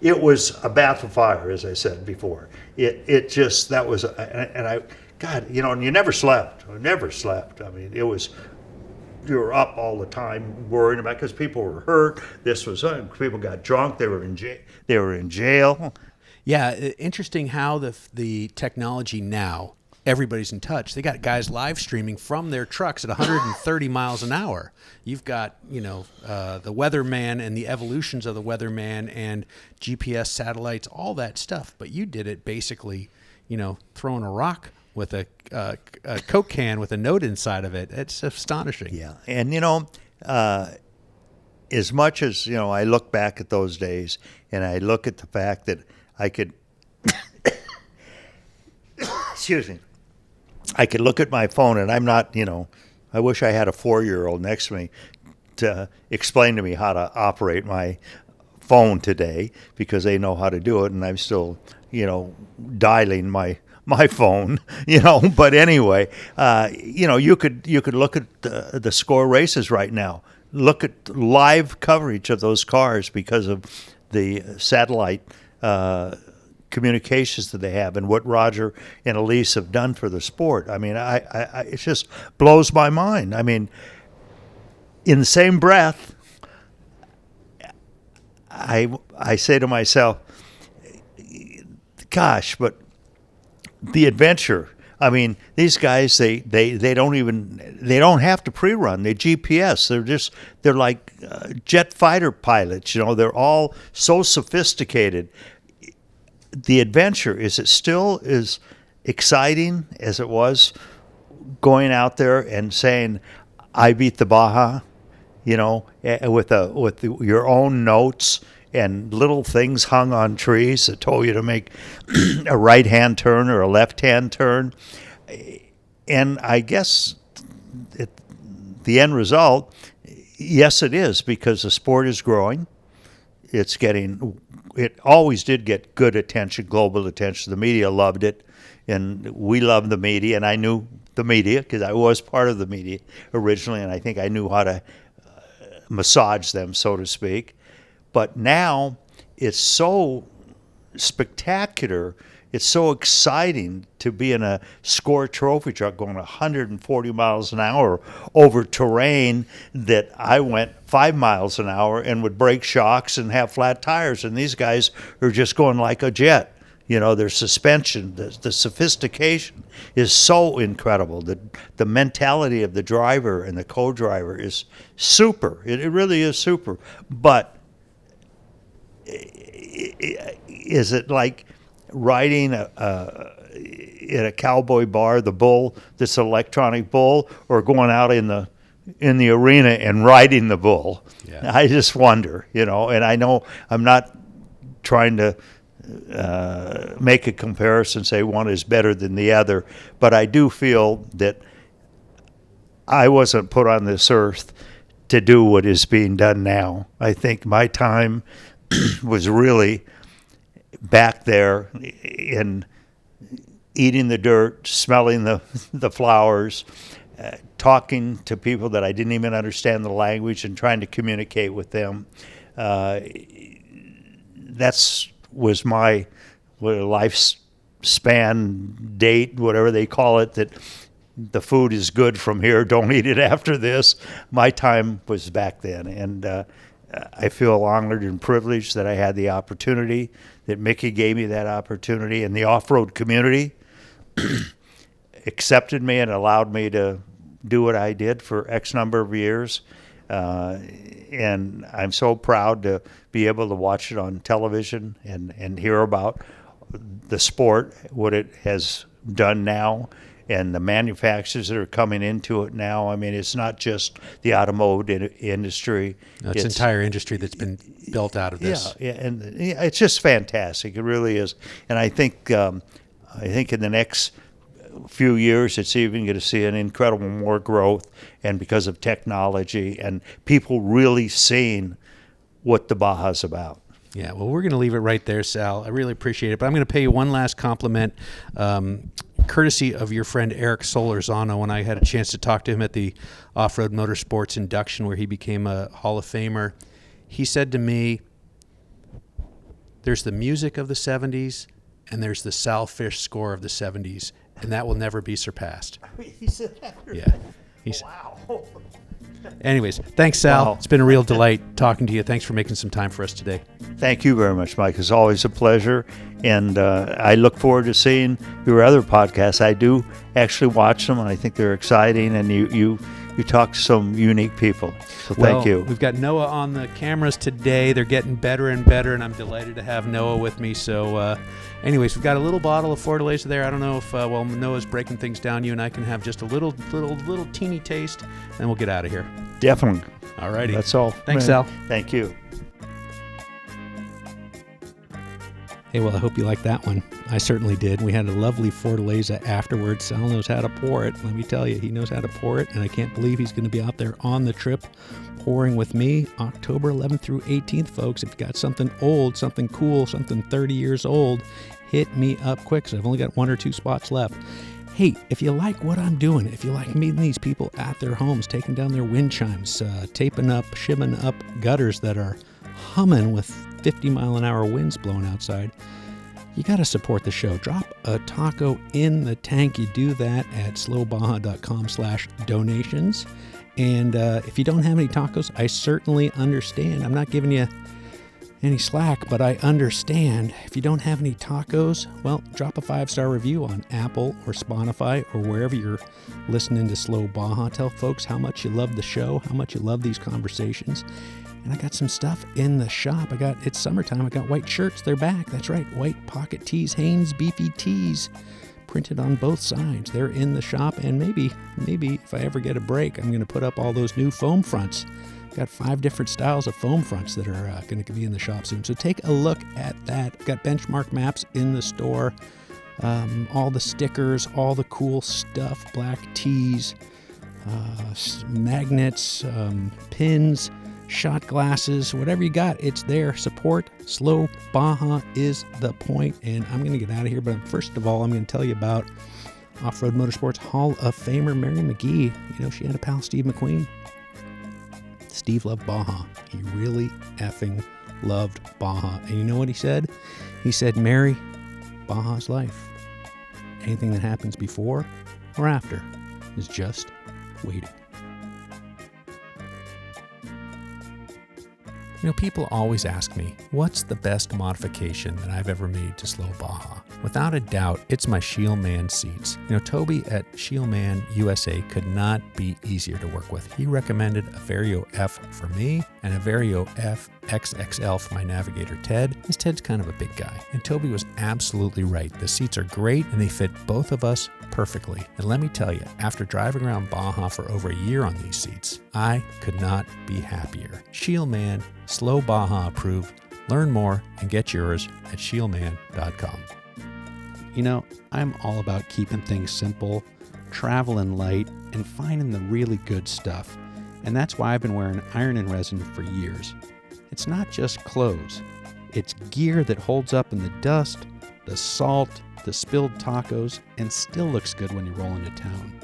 S2: it was a bath of fire, as I said before. That was, and I, God, and you never slept. I never slept. I mean, you were up all the time worrying about, because people were hurt. People got drunk. They were in jail.
S1: Yeah, interesting how the technology now, everybody's in touch. They got guys live streaming from their trucks at 130 miles an hour. You've got, the weatherman and the evolutions of the weatherman and GPS satellites, all that stuff. But you did it basically, throwing a rock with a Coke can with a note inside of it. It's astonishing.
S2: Yeah, and as much as I look back at those days, and I look at the fact that I could, excuse me, I could look at my phone, and I'm not, I wish I had a 4-year-old next to me to explain to me how to operate my phone today, because they know how to do it, and I'm still, dialing my phone, But anyway, you could look at the score races right now. Look at live coverage of those cars because of the satellite communications that they have, and what Roger and Elise have done for the sport. I mean, it just blows my mind. I mean, in the same breath, I say to myself, gosh, but the adventure. I mean, these guys, they don't have to pre-run. They GPS. They're like jet fighter pilots. They're all so sophisticated. The adventure, is it still as exciting as it was going out there and saying, I Beat the Baja, with your own notes and little things hung on trees that told you to make a right-hand turn or a left-hand turn. And I guess the end result, yes, it is, because the sport is growing. It always did get good attention, global attention. The media loved it, and we loved the media, and I knew the media because I was part of the media originally, and I think I knew how to massage them, so to speak. But now it's so spectacular, it's so exciting to be in a score trophy truck going 140 miles an hour over terrain that I went 5 miles an hour and would break shocks and have flat tires, and these guys are just going like a jet. Their suspension, the sophistication is so incredible. The mentality of the driver and the co-driver is super. It really is super. But is it like riding in a cowboy bar, the bull, this electronic bull, or going out in the arena and riding the bull? Yeah. I just wonder, and I know I'm not trying to make a comparison, say one is better than the other, but I do feel that I wasn't put on this earth to do what is being done now. I think my time was really back there in eating the dirt, smelling the flowers, talking to people that I didn't even understand the language and trying to communicate with them. Was my lifespan date, whatever they call it, that the food is good from here, don't eat it after this. My time was back then, and I feel honored and privileged that I had the opportunity, that Mickey gave me that opportunity, and the off-road community accepted me and allowed me to do what I did for X number of years. And I'm so proud to be able to watch it on television and hear about the sport, what it has done now, and the manufacturers that are coming into it now. I mean, it's not just the automotive industry.
S1: No, it's an entire industry that's been built out of this.
S2: Yeah, and it's just fantastic. It really is. And I think in the next few years, it's even going to see an incredible more growth, and because of technology and people really seeing what the Baja's about.
S1: Yeah, well, we're going to leave it right there, Sal. I really appreciate it, but I'm going to pay you one last compliment, courtesy of your friend Eric Solorzano. When I had a chance to talk to him at the Off-Road Motorsports induction where he became a Hall of Famer, he said to me, there's the music of the 70s and there's the Sal Fish score of the 70s, and that will never be surpassed.
S2: He said that?
S1: Yeah.
S2: Wow.
S1: Anyways, thanks, Sal. Wow. It's been a real delight talking to you. Thanks for making some time for us today.
S2: Thank you very much, Mike. It's always a pleasure, and I look forward to seeing your other podcasts. I do actually watch them, and I think they're exciting, and you talk to some unique people. So thank you.
S1: We've got Noah on the cameras today. They're getting better and better, and I'm delighted to have Noah with me. So anyways, we've got a little bottle of Fortaleza there. I don't know if while Noah's breaking things down, you and I can have just a little teeny taste, and we'll get out of here.
S2: Definitely.
S1: All righty.
S2: That's all.
S1: Thanks, Sal.
S2: Thank you.
S1: Hey, well, I hope you liked that one. I certainly did. We had a lovely Fortaleza afterwards. Sal knows how to pour it. Let me tell you, he knows how to pour it, and I can't believe he's going to be out there on the trip pouring with me October 11th through 18th, folks. If you got something old, something cool, something 30 years old, hit me up quick, because I've only got 1 or 2 spots left. Hey, if you like what I'm doing, if you like meeting these people at their homes, taking down their wind chimes, taping up, shimming up gutters that are humming with 50-mile-an-hour winds blowing outside, you got to support the show. Drop a taco in the tank. You do that at slowbaja.com/donations. And if you don't have any tacos, I certainly understand. I'm not giving you any slack, but I understand. If you don't have any tacos, well, drop a 5-star review on Apple or Spotify or wherever you're listening to Slow Baja. Tell folks how much you love the show, how much you love these conversations. And I got some stuff in the shop. It's summertime. I got white shirts. They're back. That's right. White pocket tees, Hanes Beefy tees. printed on both sides. They're in the shop, and maybe if I ever get a break, I'm going to put up all those new foam fronts. Got 5 different styles of foam fronts that are going to be in the shop soon. So take a look at that. Got benchmark maps in the store, all the stickers, all the cool stuff, black tees, magnets, pins, shot glasses, whatever you got, it's there. Support Slow Baja is the point. And I'm going to get out of here, but first of all, I'm going to tell you about Off-Road Motorsports Hall of Famer Mary McGee. You know, she had a pal, Steve McQueen. Steve loved Baja. He really effing loved Baja. And you know what he said? He said, Mary, Baja's life. Anything that happens before or after is just waiting. You know, people always ask me, what's the best modification that I've ever made to Slow Baja? Without a doubt, it's my Shielman seats. You know, Toby at Shielman USA could not be easier to work with. He recommended a Vario F for me and a Vario F XXL for my navigator Ted. This Ted's kind of a big guy. And Toby was absolutely right. The seats are great and they fit both of us perfectly. And let me tell you, after driving around Baja for over a year on these seats, I could not be happier. Shielman, Slow Baja approved. Learn more and get yours at shielman.com. You know, I'm all about keeping things simple, traveling light, and finding the really good stuff. And that's why I've been wearing iron and resin for years. It's not just clothes. It's gear that holds up in the dust, the salt, the spilled tacos, and still looks good when you roll into town.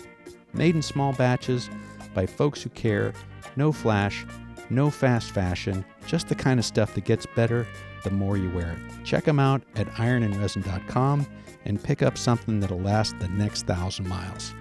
S1: Made in small batches by folks who care, no flash, no fast fashion, just the kind of stuff that gets better the more you wear it. Check them out at ironandresin.com and pick up something that'll last the next 1,000 miles.